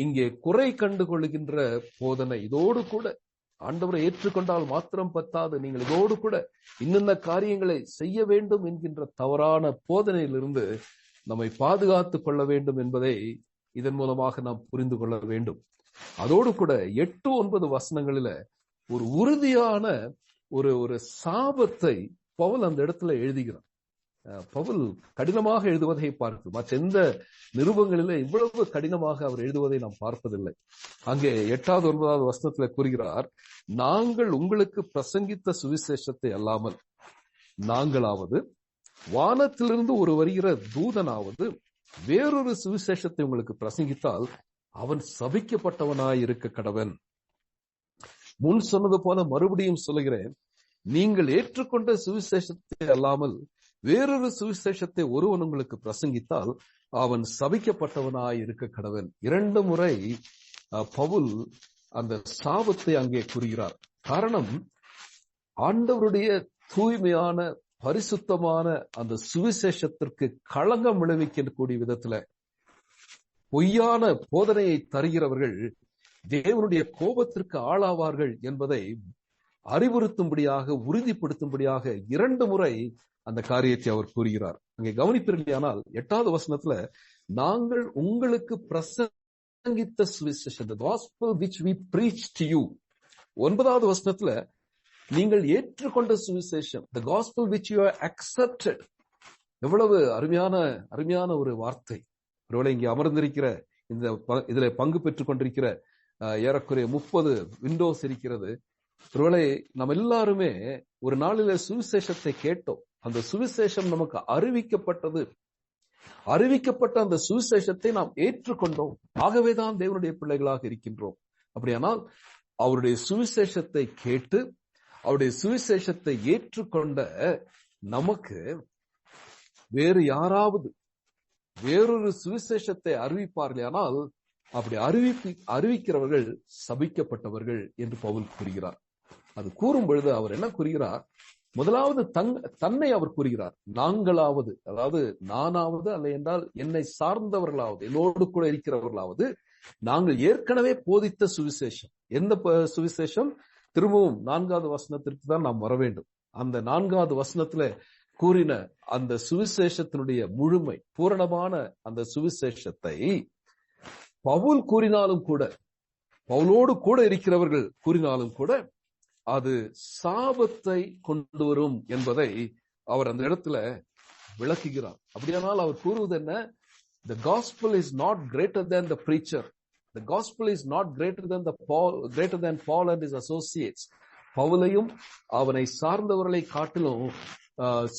இங்கே குறை கண்டுகொள்கின்ற போதனை. இதோடு கூட ஆண்டவரை ஏற்றுக்கொண்டால் மாத்திரம் பத்தாது, நீங்கள் இதோடு கூட இன்னென்ன காரியங்களை செய்ய வேண்டும் என்கின்ற தவறான போதனையிலிருந்து நம்மை பாதுகாத்துக் கொள்ள வேண்டும் என்பதை இதன் மூலமாக நாம் புரிந்து கொள்ள வேண்டும். அதோடு கூட 8-9 வசனங்களில ஒரு உறுதியான ஒரு சாபத்தை பவுல் அந்த இடத்துல எழுதுகிறார். பவுல் கடினமாக எழுதுவதை பார்த்து மற்ற எந்த நிருபங்களில இவ்வளவு கடினமாக அவர் எழுதுவதை நாம் பார்ப்பதில்லை. அங்கே 8-9 வசனத்துல கூறுகிறார், நாங்கள் உங்களுக்கு பிரசங்கித்த சுவிசேஷத்தை அல்லாமல் நாங்களாவது வானத்திலிருந்து ஒரு வருகிற தூதனாவது வேறொரு சுவிசேஷத்தை உங்களுக்கு பிரசங்கித்தால் அவன் சபிக்கப்பட்டவனாய் இருக்க கடவன். முன் சொன்னது போல மறுபடியும் சொல்லுகிறேன், நீங்கள் ஏற்றுக்கொண்ட சுவிசேஷத்தை அல்லாமல் வேறொரு சுவிசேஷத்தை ஒருவன் உங்களுக்கு பிரசங்கித்தால் அவன் சபிக்கப்பட்டவனாய் இருக்க கடவன். 2 முறை பவுல் அந்த சாபத்தை அங்கே கூறுகிறார். காரணம், ஆண்டவருடைய தூய்மையான பரிசுத்தமான அந்த சுவிசேஷத்திற்கு களங்கம் விளைவிக்கக்கூடிய விதத்துல பொய்யான போதனையை தருகிறவர்கள் தேவனுடைய கோபத்திற்கு ஆளாவார்கள் என்பதை அறிவுறுத்தும்படியாக உறுதிப்படுத்தும்படியாக 2 முறை அந்த காரியத்தை அவர் கூறுகிறார். அங்கே கவனிப்பீர்களானால் 8வது வசனத்துல நாங்கள் உங்களுக்கு பிரசங்கித்த சுவிசேஷம், the gospel which we preached to you. 9வது வசனத்துல நீங்கள் ஏற்றுக்கொண்ட சுவிசேஷம், the gospel which you have accepted. எவ்வளவு அருமையான ஒரு வார்த்தை. ஒருவேளை இங்கே அமர்ந்திருக்கிற இதுல பங்கு பெற்றுக் கொண்டிருக்கிற ஏறக்குறைய 30 விண்டோஸ் இருக்கிறது. ஒருவேளை நம்ம எல்லாருமே ஒரு நாளில சுவிசேஷத்தை கேட்டோம், அந்த சுவிசேஷம் நமக்கு அறிவிக்கப்பட்ட அந்த சுவிசேஷத்தை நாம் ஏற்றுக்கொண்டோம். ஆகவேதான் தேவனுடைய பிள்ளைகளாக இருக்கின்றோம். அப்படியானால் அவருடைய சுவிசேஷத்தை கேட்டு அவருடைய சுவிசேஷத்தை ஏற்றுக்கொண்ட நமக்கு வேறு யாராவது வேறொரு சுவிசேஷத்தை அறிவிப்பார்கள், ஆனால் அப்படி அறிவிக்கிறவர்கள் சபிக்கப்பட்டவர்கள் என்று பவுல் கூறுகிறார். அது கூறும் பொழுது அவர் என்ன கூறுகிறார்? முதலாவது தன்னை அவர் கூறுகிறார். நாங்களாவது, அதாவது நானாவது, அல்ல என்றால் என்னை சார்ந்தவர்களாவது, என்னோடு கூட இருக்கிறவர்களாவது நாங்கள் ஏற்கனவே போதித்த சுவிசேஷம். எந்த சுவிசேஷம்? திரும்பவும் 4வது வசனத்திற்கு தான் நாம் வர வேண்டும். அந்த 4வது வசனத்துல கூறின அந்த சுவிசேஷத்தினுடைய முழுமை, பூரணமான அந்த சுவிசேஷத்தை பவுல் கூறினாலும் கூட, பவுலோடு கூட இருக்கிறவர்கள் கூறினாலும் கூட அது சாபத்தை கொண்டு வரும் என்பதை அவர் அந்த இடத்துல விளக்குகிறார். அப்படியானால் அவர் கூறுவது என்ன? The gospel is not greater than the preacher. The gospel is not greater than Paul and his associates. பவுலையும் அவனை சார்ந்தவர்களை காட்டிலும்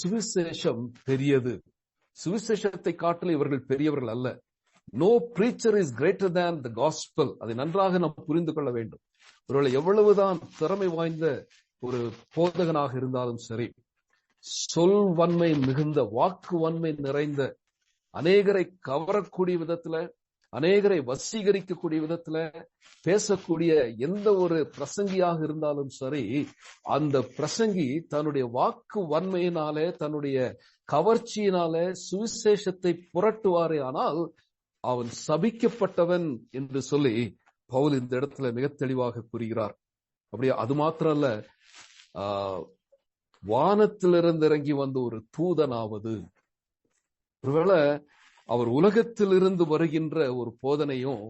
சுவிசேஷம் பெரியது. சுவிசேஷத்தை காட்டிலும் இவர்கள் பெரியவர்கள் அல்ல. No preacher is greater than the gospel. அதை நன்றாக நாம் புரிந்து கொள்ள வேண்டும். ஒருவேளை எவ்வளவுதான் திறமை வாய்ந்த ஒரு போதகனாக இருந்தாலும் சரி, சொல் வன்மை மிகுந்த, வாக்கு வன்மை நிறைந்த, அநேகரை கவரக்கூடிய விதத்துல, அநேகரை வசீகரிக்கக்கூடிய விதத்துல பேசக்கூடிய எந்த ஒரு பிரசங்கியாக இருந்தாலும் சரி, அந்த பிரசங்கி தன்னுடைய வாக்கு வன்மையினாலே, தன்னுடைய கவர்ச்சியினாலே சுவிசேஷத்தை புரட்டுவாரே ஆனால் அவன் சபிக்கப்பட்டவன் என்று சொல்லி பவுல் இந்த இடத்துல மிக தெளிவாக கூறுகிறார். அப்படியே அது மாத்திரம் அல்ல, வானத்திலிருந்து இறங்கி வந்த ஒரு தூதனாவது, ஒருவேளை அவர் உலகத்திலிருந்து வருகின்ற ஒரு போதனையும்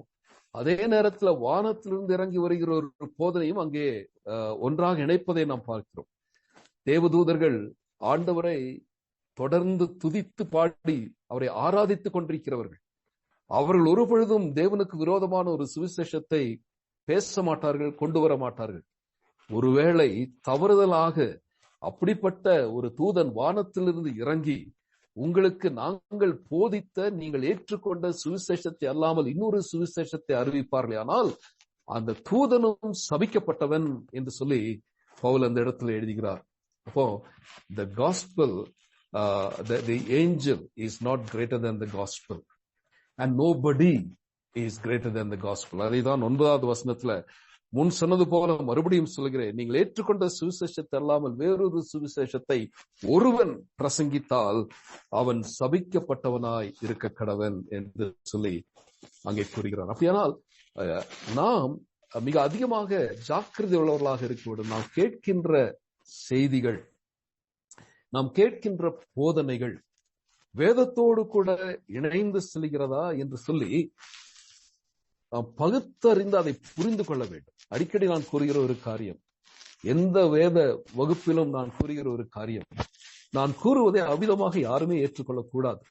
அதே நேரத்துல வானத்திலிருந்து இறங்கி வருகிற ஒரு போதனையும் அங்கே ஒன்றாக இணைப்பதை நாம் பார்க்கிறோம். தேவதூதர்கள் ஆண்டவரை தொடர்ந்து துதித்து பாடி அவரை ஆராதித்துக் கொண்டிருக்கிறவர்கள். அவர்கள் ஒரு பொழுதும் தேவனுக்கு விரோதமான ஒரு சுவிசேஷத்தை பேச மாட்டார்கள், கொண்டு வர மாட்டார்கள். ஒருவேளை தவறுதலாக அப்படிப்பட்ட ஒரு தூதன் வானத்திலிருந்து இறங்கி உங்களுக்கு நாங்கள் போதித்த நீங்கள் ஏற்றுக்கொண்ட சுவிசேஷத்தை அல்லாமல் இன்னொரு சுவிசேஷத்தை அறிவிப்பார்கள், ஆனால் அந்த தூதனும் சபிக்கப்பட்டவன் என்று சொல்லி பவுல் அந்த இடத்துல எழுதுகிறார். அப்போ the gospel, the angel is not greater than the gospel and nobody is greater than the gospel. அதைதான் 9வது வசனத்துல முன் சொன்னது போல மறுபடியும் சொல்கிறேன், நீங்கள் ஏற்றுக்கொண்ட சுவிசேஷத்தை அல்லாமல் வேறொரு சுவிசேஷத்தை ஒருவன் பிரசங்கித்தால் அவன் சபிக்கப்பட்டவனாய் இருக்க கடவன் என்று சொல்லி அங்கே கூறுகிறார். அப்படியானால் நாம் மிக அதிகமாக ஜாக்கிரதை உள்ளவர்களாக இருக்க வேண்டும். நாம் கேட்கின்ற செய்திகள், நாம் கேட்கின்ற போதனைகள் வேதத்தோடு கூட இணைந்து செல்கிறதா என்று சொல்லி நாம் பகுத்தறிந்து அதை புரிந்து கொள்ள வேண்டும். அடிக்கடி நான் கூறுகிற ஒரு காரியம், எந்த வேத வகுப்பிலும் நான் கூறுகிற ஒரு காரியம், நான் கூறுவதை அவிதமாக யாருமே ஏற்றுக்கொள்ளக்கூடாது.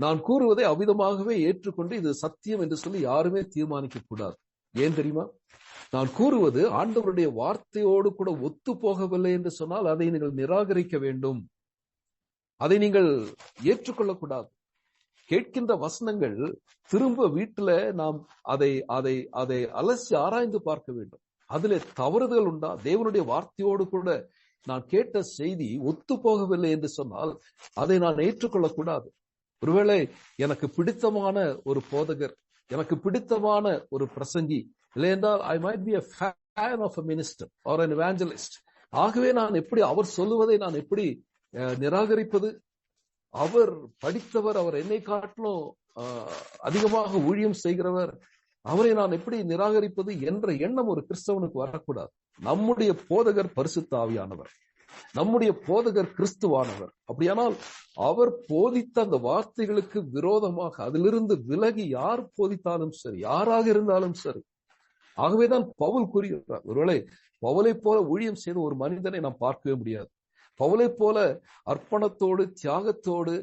நான் கூறுவதை அவிதமாகவே ஏற்றுக்கொண்டு இது சத்தியம் என்று சொல்லி யாருமே தீர்மானிக்க கூடாது. ஏன் தெரியுமா? நான் கூறுவது ஆண்டவருடைய வார்த்தையோடு கூட ஒத்து போகவில்லை என்று சொன்னால் அதை நீங்கள் நிராகரிக்க வேண்டும், அதை நீங்கள் ஏற்றுக்கொள்ளக்கூடாது. கேட்கின்ற வசனங்கள் திரும்ப வீட்டுல நாம் அதை அதை அதை அலசி ஆராய்ந்து பார்க்க வேண்டும். அதிலே தவறுதல் உண்டா? தேவனுடைய வார்த்தையோடு கூட நான் கேட்ட செய்தி ஒத்து போகவில்லை என்று சொன்னால் அதை நான் ஏற்றுக்கொள்ளக்கூடாது. ஒருவேளை எனக்கு பிடித்தமான ஒரு போதகர், எனக்கு பிடித்தமான ஒரு பிரசங்கி, இல்லை என்றால் I might be a fan of a minister or an evangelist. ஆகவே நான் எப்படி அவர் சொல்லுவதை நான் எப்படி நிராகரிப்பது? அவர் படித்தவர், அவர் என்னை காட்டிலும் அதிகமாக ஊழியம் செய்கிறவர், அவரை நான் எப்படி நிராகரிப்பது என்ற எண்ணம் ஒரு கிறிஸ்தவனுக்கு வரக்கூடாது. நம்முடைய போதகர் பரிசுத்த ஆவியானவர், நம்முடைய போதகர் கிறிஸ்துவானவர். அப்படியானால் அவர் போதித்த அந்த வார்த்தைகளுக்கு விரோதமாக அதிலிருந்து விலகி யார் போதித்தாலும் சரி, யாராக இருந்தாலும் சரி. ஆகவேதான் பவுல் கூறுகிறார், ஒருவேளை பவுலை போல ஊழியம் செய்த ஒரு மனிதனை நாம் பார்க்கவே முடியாது. பவுலை போல அர்ப்பணத்தோடு தியாகத்தோடு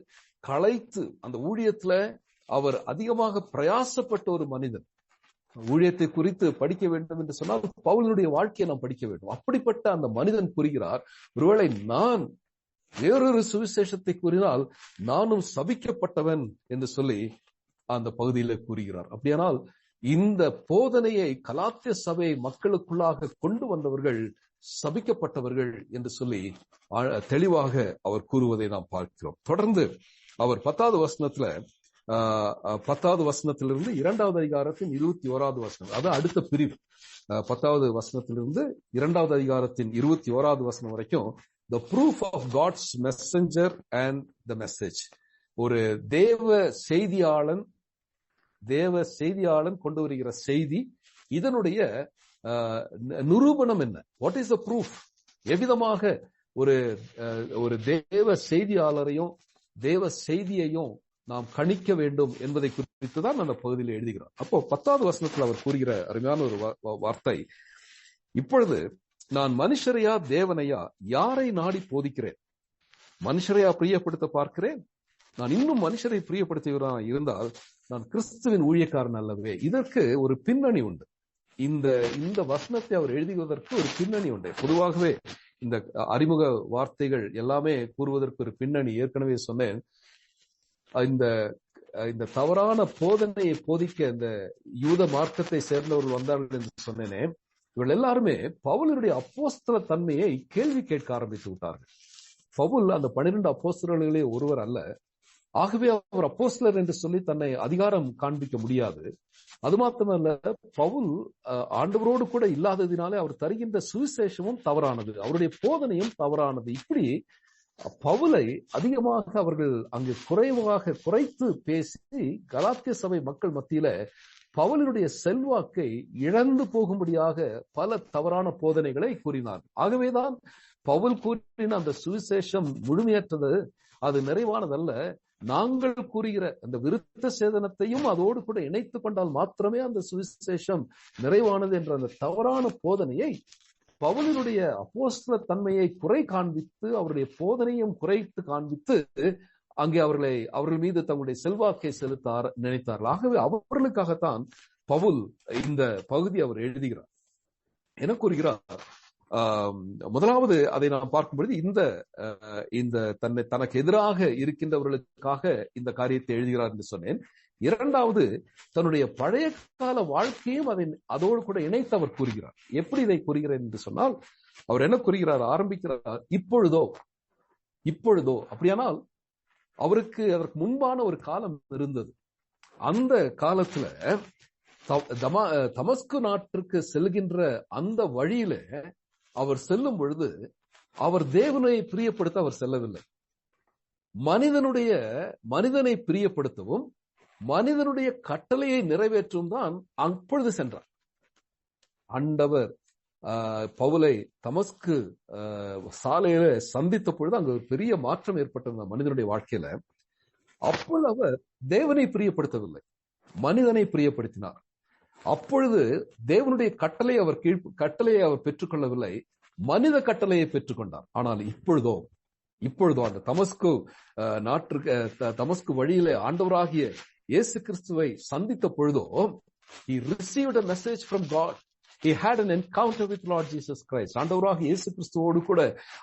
களைத்து அந்த ஊழியத்துல அவர் அதிகமாக பிரயாசப்பட்ட ஒரு மனிதன். ஊழியத்தை குறித்து படிக்க வேண்டும் என்று சொன்னால் பவுலுடைய வாழ்க்கையை நாம் படிக்க வேண்டும். அப்படிப்பட்ட அந்த மனிதன் கூறுகிறார், ஒருவேளை நான் வேறொரு சுவிசேஷத்தை கூறினால் நானும் சபிக்கப்பட்டவன் என்று சொல்லி அந்த பகுதியில கூறுகிறார். அப்படியானால் இந்த போதனையை கலாத்திய சபை மக்களுக்குள்ளாக கொண்டு வந்தவர்கள் சபிக்கப்பட்டவர்கள் என்று சொல்லி தெளிவாக அவர் கூறுவதை நாம் பார்க்கிறோம். தொடர்ந்து அவர் 10வது வசனத்திலிருந்து 2வது அதிகாரத்தின் 21வது வசனம், அது அடுத்த பிரிவு. 10வது வசனத்திலிருந்து 2வது அதிகாரத்தின் 21வது வசனம் வரைக்கும் the proof of God's messenger and the message. ஒரு தேவ செய்தியாளன் கொண்டு வருகிற செய்தி, இதனுடைய நிரூபணம் என்ன? What is the proof? எவ்விதமாக ஒரு தேவ செய்தியாளரையும் தேவ செய்தியையும் நாம் கணிக்க வேண்டும் என்பதை குறித்து தான் அந்த பகுதியில் எழுதுகிறார். அப்போ 10வது வசனத்தில் அவர் கூறுகிற அருமையான ஒரு வார்த்தை, இப்பொழுது நான் மனுஷரையா தேவனையா யாரை நாடி போதிக்கிறேன்? மனுஷரையா பிரியப்படுத்த பார்க்கிறேன்? நான் இன்னும் மனுஷரை பிரியப்படுத்துகிறவனா இருந்தால் நான் கிறிஸ்துவின் ஊழியக்காரன் அல்லவே. இதற்கு ஒரு பின்னணி உண்டு. இந்த வசனத்தை அவர் எழுதுவதற்கு ஒரு பின்னணி உண்டு. பொதுவாகவே இந்த அறிமுக வார்த்தைகள் எல்லாமே கூறுவதற்கு ஒரு பின்னணி ஏற்கனவே சொன்னேன். இந்த தவறான போதனையை போதிக்க இந்த யூத மார்க்கத்தை சேர்ந்தவர்கள் வந்தார்கள் என்று சொன்னேனே, இவர்கள் எல்லாருமே பவுலுடைய அப்போஸ்தல தன்மையை கேள்வி கேட்க ஆரம்பித்து விட்டார்கள். பவுல் அந்த 12 அப்போஸ்தலர்களே ஒருவர் அல்ல. ஆகவே அவர் அப்போஸ்தலர் என்று சொல்லி தன்னை அதிகாரம் காண்பிக்க முடியாது. அது மாத்திரமல்ல, பவுல் ஆண்டவரோடு கூட இல்லாததினாலே அவர் தருகின்ற சுவிசேஷமும் தவறானது, அவருடைய போதனையும் தவறானது. இப்படி பவுலை அதிகமாக அவர்கள் அங்கு குறைத்து பேசி கலாத்திய சபை மக்கள் மத்தியில பவுலினுடைய செல்வாக்கை இழந்து போகும்படியாக பல தவறான போதனைகளை கூறினார். ஆகவேதான் பவுல் கூறின அந்த சுவிசேஷம் முழுமையற்றது, அது நிறைவானதல்ல. நாங்கள் கூறுகிற அந்த விருத்த சேதனத்தையும் அதோடு கூட இணைத்துக் கொண்டால் மாத்திரமே அந்த சுவிசேஷம் நிறைவானது என்ற அந்த தவறான போதனையை பவுலினுடைய அப்போஸ்தல தன்மையை குறை காண்பித்து அவருடைய போதனையும் குறைத்து காண்பித்து அங்கே அவர்கள் மீது தங்களுடைய செல்வாக்கை செலுத்த நினைத்தார்கள். ஆகவே அவர்களுக்காகத்தான் பவுல் இந்த பகுதி அவர் எழுதுகிறார். என்ன கூறுகிறார்? முதலாவது அதை நாம் பார்க்கும் பொழுது இந்த தனக்கு எதிராக இருக்கின்றவர்களுக்காக இந்த காரியத்தை எழுதுகிறார் என்று சொன்னேன். இரண்டாவது, தன்னுடைய பழைய கால வாழ்க்கையும் அதோடு கூட இணைத்து அவர் கூறுகிறார். எப்படி இதை கூறுகிறார் என்று சொன்னால், அவர் என்ன கூறுகிறார்? ஆரம்பிக்கிறார், இப்பொழுதோ. அப்படியானால் அவருக்கு அதற்கு முன்பான ஒரு காலம் இருந்தது. அந்த காலத்துல தமஸ்கு நாட்டிற்கு செல்கின்ற அந்த வழியில அவர் செல்லும் பொழுது அவர் தேவனை பிரியப்படுத்த அவர் செல்லவில்லை. மனிதனை பிரியப்படுத்தவும் மனிதனுடைய கட்டளையை நிறைவேற்றும் தான் அப்பொழுது சென்றார். ஆண்டவர் பவுலை தமஸ்கு சாலையில சந்தித்த பொழுது அங்கு ஒரு பெரிய மாற்றம் ஏற்பட்டிருந்த மனிதனுடைய வாழ்க்கையில. அப்பொழுது அவர் தேவனை பிரியப்படுத்தவில்லை, மனிதனை பிரியப்படுத்தினார். அப்பொழுது தேவனுடைய கட்டளையை அவர் பெற்றுக்கொள்ளவில்லை, மனித கட்டளையை பெற்றுக்கொண்டார். ஆனால் இப்பொழுதோ அந்த தமஸ்கு வழியிலே ஆண்டவராகிய இயேசு கிறிஸ்துவை சந்தித்த பொழுதோ, he received a message from God. He had an encounter with Lord Jesus Christ. ஆண்டவராக இயேசு கிறிஸ்துவோடு கூட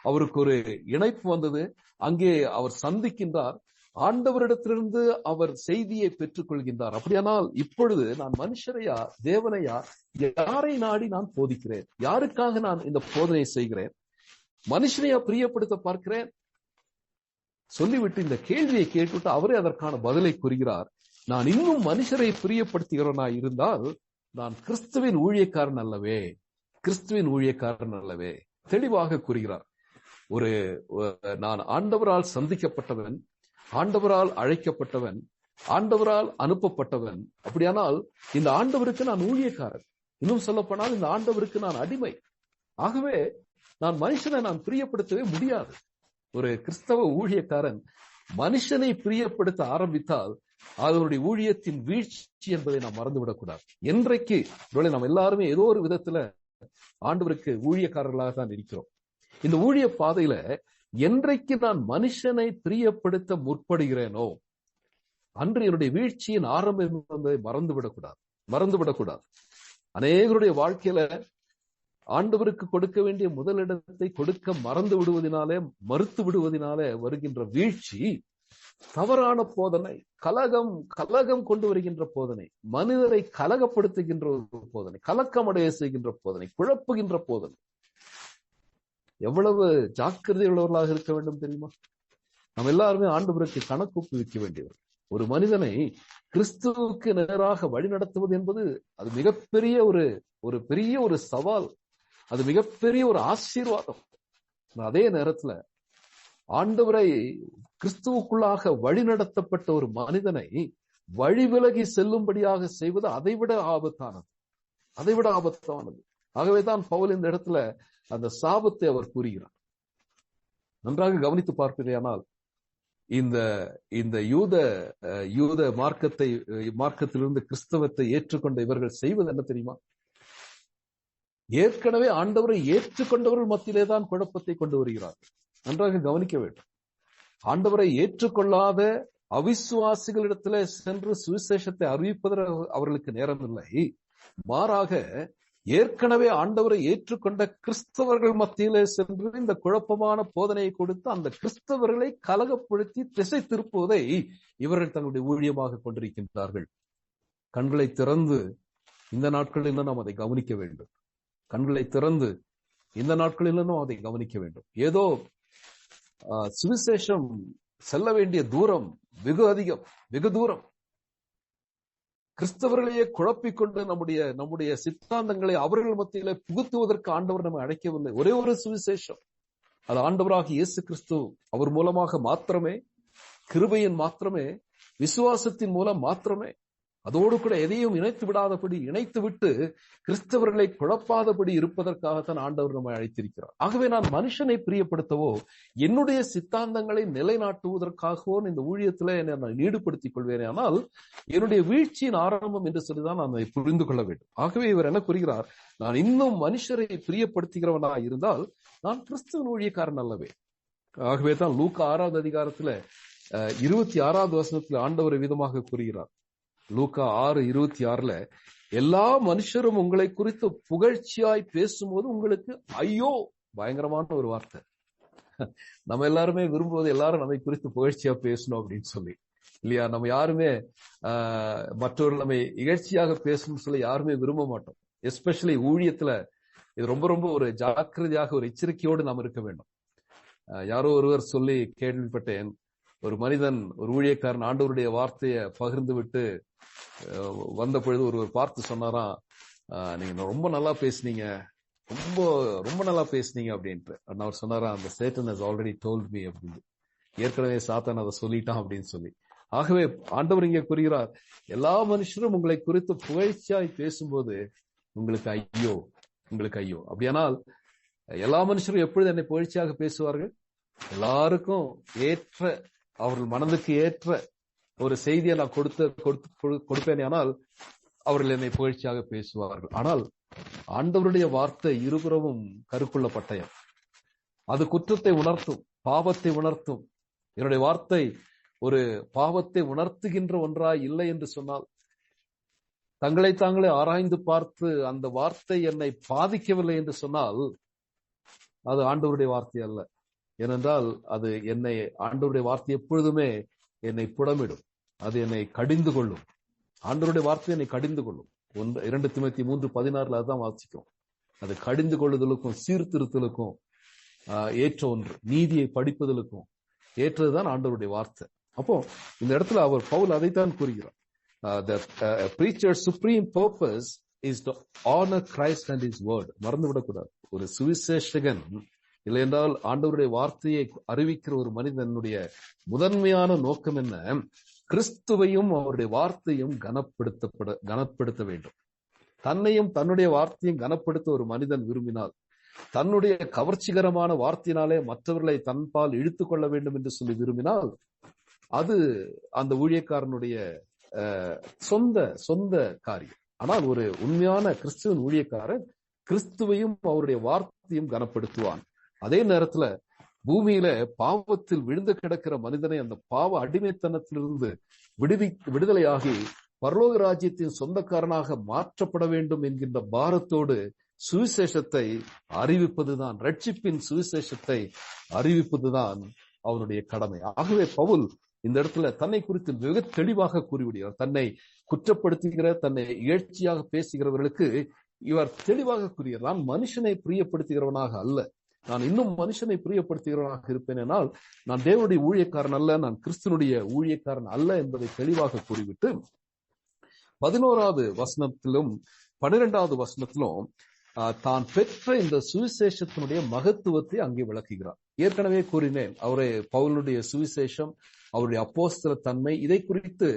அவருக்கு ஒரு இணைப்பு வந்தது. அங்கே அவர் சந்திக்கின்றார். ஆண்டவரிடத்திலிருந்து அவர் செய்தியை பெற்றுக் கொள்கின்றார். அப்படியானால் இப்பொழுது நான் மனுஷரையா தேவனையா யாரை நாடி நான் போதிக்கிறேன்? யாருக்காக நான் இந்த போதனை செய்கிறேன்? மனுஷனையா பிரியப்படுத்த பார்க்கிறேன்? சொல்லிவிட்டு இந்த கேள்வியை கேட்டுவிட்டு அவரே அதற்கான பதிலை கூறுகிறார். நான் இன்னும் மனுஷரை பிரியப்படுத்துகிறவனா இருந்தால் நான் கிறிஸ்துவின் ஊழியக்காரன் அல்லவே. தெளிவாக கூறுகிறார். நான் ஆண்டவரால் சந்திக்கப்பட்டவன், ஆண்டவரால் அழைக்கப்பட்டவன், ஆண்டவரால் அனுப்பப்பட்டவன். அப்படியானால் இந்த ஆண்டவருக்கு நான் ஊழியக்காரன். இன்னும் சொல்லப்போனால் இந்த ஆண்டவருக்கு நான் அடிமை. ஆகவே நான் மனுஷனை பிரியப்படுத்தவே முடியாது. ஒரு கிறிஸ்தவ ஊழியக்காரன் மனுஷனை பிரியப்படுத்த ஆரம்பித்தால் அதனுடைய ஊழியத்தின் வீழ்ச்சி என்பதை நாம் மறந்துவிடக்கூடாது. என்றைக்கு நாம் எல்லாருமே ஏதோ ஒரு விதத்துல ஆண்டவருக்கு ஊழியக்காரர்களாக தான் இருக்கிறோம். இந்த ஊழிய பாதையில என்றைக்கு நான் மனுஷனை பிரியப்படுத்த முற்படுகிறேனோ அன்று என்னுடைய வீழ்ச்சியின் ஆரம்பம் என்பதை மறந்துவிடக்கூடாது. அநேகருடைய வாழ்க்கையில ஆண்டவருக்கு கொடுக்க வேண்டிய முதலிடத்தை கொடுக்க மறுத்து விடுவதனாலே வருகின்ற வீழ்ச்சி தவறான போதனை, கலகம் கொண்டு வருகின்ற போதனை, மனிதரை கலகப்படுத்துகின்ற ஒரு போதனை, கலக்கமடைய செய்கின்ற போதனை, குழப்புகின்ற போதனை. எவ்வளவு ஜாக்கிரதை உள்ளவர்களாக இருக்க வேண்டும் தெரியுமா? நாம் எல்லாருமே ஆண்டவருக்கு கணக்கு ஒப்புவிக்க வேண்டியவர். ஒரு மனிதனை கிறிஸ்துவுக்கு நேராக வழி நடத்துவது என்பது அது மிகப்பெரிய ஒரு சவால். அது மிகப்பெரிய ஒரு ஆசீர்வாதம். அதே நேரத்துல ஆண்டவரை கிறிஸ்துவுக்குள்ளாக வழி நடத்தப்பட்ட ஒரு மனிதனை வழிவிலகி செல்லும்படியாக செய்வது அதைவிட ஆபத்தானது. ஆகவேதான் பவுல் இந்த இடத்துல அந்த சாபத்தை அவர் கூறுகிறார். நன்றாக கவனித்து பார்ப்பதேயானால் இந்த யூத மார்க்கத்திலிருந்து கிறிஸ்தவத்தை ஏற்றுக்கொண்ட இவர்கள் செய்வது என்ன தெரியுமா? ஏற்கனவே ஆண்டவரை ஏற்றுக்கொண்டவர்கள் மத்தியிலே தான் குழப்பத்தை கொண்டு வருகிறார்கள். நன்றாக கவனிக்க வேண்டும். ஆண்டவரை ஏற்றுக்கொள்ளாத அவிசுவாசிகளிடத்திலே சென்று சுவிசேஷத்தை அறிவிப்பதற்கு அவர்களுக்கு நேரமில்லை. மாறாக ஏற்கனவே ஆண்டவரை ஏற்றுக்கொண்ட கிறிஸ்தவர்கள் மத்தியிலே சென்று இந்த குழப்பமான போதனையை கொடுத்து அந்த கிறிஸ்தவர்களை கலகப்படுத்தி திசை திருப்புவதை இவர்கள் தங்களுடைய ஊழியமாக கொண்டிருக்கின்றார்கள். கண்களை திறந்து இந்த நாட்களில் நாம் அதை கவனிக்க வேண்டும். அதை கவனிக்க வேண்டும். ஏதோ சுவிசேஷம் செல்ல வேண்டிய தூரம் வெகு தூரம். கிறிஸ்தவர்களையே குழப்பிக்கொண்டு நம்முடைய சித்தாந்தங்களை அவர்கள் மத்தியில புகுத்துவதற்கு ஆண்டவர் நம்மை அழைக்கவில்லை. ஒரே ஒரு சுவிசேஷம், அது ஆண்டவராக இயேசு கிறிஸ்து. அவர் மூலமாக மாத்திரமே, கிருபையின் மாத்திரமே, விசுவாசத்தின் மூலம் மாத்திரமே. அதோடு கூட எதையும் இணைத்து விட்டு கிறிஸ்தவர்களை குழப்பாதபடி இருப்பதற்காகத்தான் ஆண்டவர் நம்மை அழைத்திருக்கிறார். ஆகவே நான் மனுஷனை பிரியப்படுத்தவோ என்னுடைய சித்தாந்தங்களை நிலைநாட்டுவதற்காகவோ இந்த ஊழியத்துல என்னை நான் ஈடுபடுத்திக் கொள்வேனே, ஆனால் என்னுடைய வீழ்ச்சியின் ஆரம்பம் என்று சொல்லிதான் நான் அதை புரிந்து கொள்ள வேண்டும். ஆகவே இவர் என்ன கூறுகிறார்? நான் இன்னும் மனுஷரை பிரியப்படுத்துகிறவனா இருந்தால் நான் கிறிஸ்துவின் ஊழியக்காரன் அல்லவே. ஆகவே தான் லூக்கா 6வது அதிகாரத்துல 26வது வசனத்துல ஆண்டவர் விதமாக கூறுகிறார். லூக்கா 6:26 எல்லா மனுஷரும் உங்களை குறித்து புகழ்ச்சியாய் பேசும்போது உங்களுக்கு ஐயோ. பயங்கரமான ஒரு வார்த்தை. நம்ம எல்லாருமே விரும்புவது எல்லாரும் நம்மை குறித்து புகழ்ச்சியா பேசணும் அப்படின்னு சொல்லி, இல்லையா? நம்ம யாருமே மற்றவர்கள் நம்மை இகழ்ச்சியாக பேசணும்னு சொல்லி யாருமே விரும்ப மாட்டோம். எஸ்பெஷலி ஊழியத்துல இது ரொம்ப ரொம்ப ஒரு ஜாக்கிரதையாக, ஒரு எச்சரிக்கையோடு நாம் இருக்க வேண்டும். யாரோ ஒருவர் சொல்லி கேள்விப்பட்டேன், ஒரு மனிதன், ஒரு ஊழியக்காரன் ஆண்டவருடைய வார்த்தையை பகிர்ந்து விட்டு வந்த பொழுது ஒருவர் பார்த்து சொன்னாராம், நீங்க ரொம்ப நல்லா பேசுனீங்க, ரொம்ப ரொம்ப நல்லா பேசுனீங்க அப்படின்ட்டு. அவர் சொன்னாராம், அந்த சேட்டன் ஹஸ் ஆல்ரெடி டோல்ட் மீ அப்படின்னு, ஏற்கனவே சாத்தான் அதை சொல்லிட்டான் அப்படின்னு சொல்லி. ஆகவே ஆண்டவர் இங்கே கூறுகிறார், எல்லா மனுஷரும் உங்களை குறித்து புகழ்ச்சியாய் பேசும்போது உங்களுக்கு ஐயோ, உங்களுக்கு ஐயோ. அப்படியானால் எல்லா மனுஷரும் எப்பொழுது என்னை புகழ்ச்சியாக பேசுவார்கள்? எல்லாருக்கும் ஏற்ற, அவர்கள் மனதுக்கு ஏற்ற ஒரு செய்தியை நான் கொடுப்பேன், ஆனால் அவர்கள் என்னை புகழ்ச்சியாக பேசுவார்கள். ஆனால் ஆண்டவருடைய வார்த்தை இருபுறமும் கருக்குள்ள பட்டயம். அது குற்றத்தை உணர்த்தும், பாவத்தை உணர்த்தும். என்னுடைய வார்த்தை ஒரு பாவத்தை உணர்த்துகின்ற ஒன்றாய் இல்லை என்று சொன்னால், தங்களை தாங்களே ஆராய்ந்து பார்த்து அந்த வார்த்தை என்னை பாதிக்கவில்லை என்று சொன்னால், அது ஆண்டவருடைய வார்த்தை அல்ல. ஏனென்றால் அது என்னை, ஆண்டவருடைய வார்த்தை எப்பொழுதுமே என்னை புடமிடும், அது என்னை கடிந்து கொள்ளும். ஆண்டவருடைய வார்த்தை என்னை கடிந்து கொள்ளும். 2 தீமோத்தேயு 3:16 அதுதான் வாசிக்கும். அது கடிந்து கொள்ளுதலுக்கும் சீர்திருத்தலுக்கும் ஏற்ற ஒன்று, நீதியை படிப்பதற்கும் ஏற்றதுதான் ஆண்டவருடைய வார்த்தை. அப்போ இந்த இடத்துல அவர் பவுல் அதைத்தான் கூறுகிறார். The preacher's supreme purpose is to honor Christ and his word. மறந்துவிடக்கூடாது. ஒரு சுவிசேஷகன் இல்லை என்றால் ஆண்டவருடைய வார்த்தையை அறிவிக்கிற ஒரு மனிதனுடைய முதன்மையான நோக்கம் என்ன? கிறிஸ்துவையும் அவருடைய வார்த்தையும் கனப்படுத்த வேண்டும். தன்னையும் தன்னுடைய வார்த்தையும் கனப்படுத்த ஒரு மனிதன் விரும்பினால், தன்னுடைய கவர்ச்சிகரமான வார்த்தையினாலே மற்றவர்களை தன்பால் இழுத்துக் கொள்ள வேண்டும் என்று சொல்லி விரும்பினால், அது அந்த ஊழியக்காரனுடைய சொந்த காரியம். ஆனால் ஒரு உண்மையான கிறிஸ்துவின் ஊழியக்காரன் கிறிஸ்துவையும் அவருடைய வார்த்தையும் கனப்படுத்துவான். அதே நேரத்துல பூமியில பாவத்தில் விழுந்து கிடக்கிற மனிதனை அந்த பாவ அடிமைத்தனத்திலிருந்து விடுதலையாகி பரலோக ராஜ்யத்தின் சொந்தக்காரனாக மாற்றப்பட வேண்டும் என்கின்ற பாரத்தோடு சுவிசேஷத்தை அறிவிப்பதுதான், ரட்சிப்பின் சுவிசேஷத்தை அறிவிப்பதுதான் அவனுடைய கடமை. ஆகவே பவுல் இந்த இடத்துல தன்னை குறித்து மிக தெளிவாக கூறிவிடுகிறார். தன்னை குற்றப்படுத்துகிற, தன்னை இகழ்ச்சியாக பேசுகிறவர்களுக்கு இவர் தெளிவாக கூறுகிறார், நான் மனுஷனை பிரியப்படுத்துகிறவனாக அல்ல, நான் இன்னும் மனுஷனை பிரியப்படுத்துகிறவனாக இருப்பேன், ஆனால் நான் தேவனுடைய ஊழியக்காரன் அல்ல, நான் கிறிஸ்துவனுடைய ஊழியக்காரன் அல்ல என்பதை தெளிவாக கூறிவிட்டு 11வது வசனத்திலும் 12வது வசனத்திலும் தான் பெற்ற இந்த சுவிசேஷத்தினுடைய மகத்துவத்தை அங்கே விளக்குகிறார். ஏற்கனவே கூறினேன், பவுலுடைய சுவிசேஷம், அவருடைய அப்போஸ்தல தன்மை, இதை குறித்து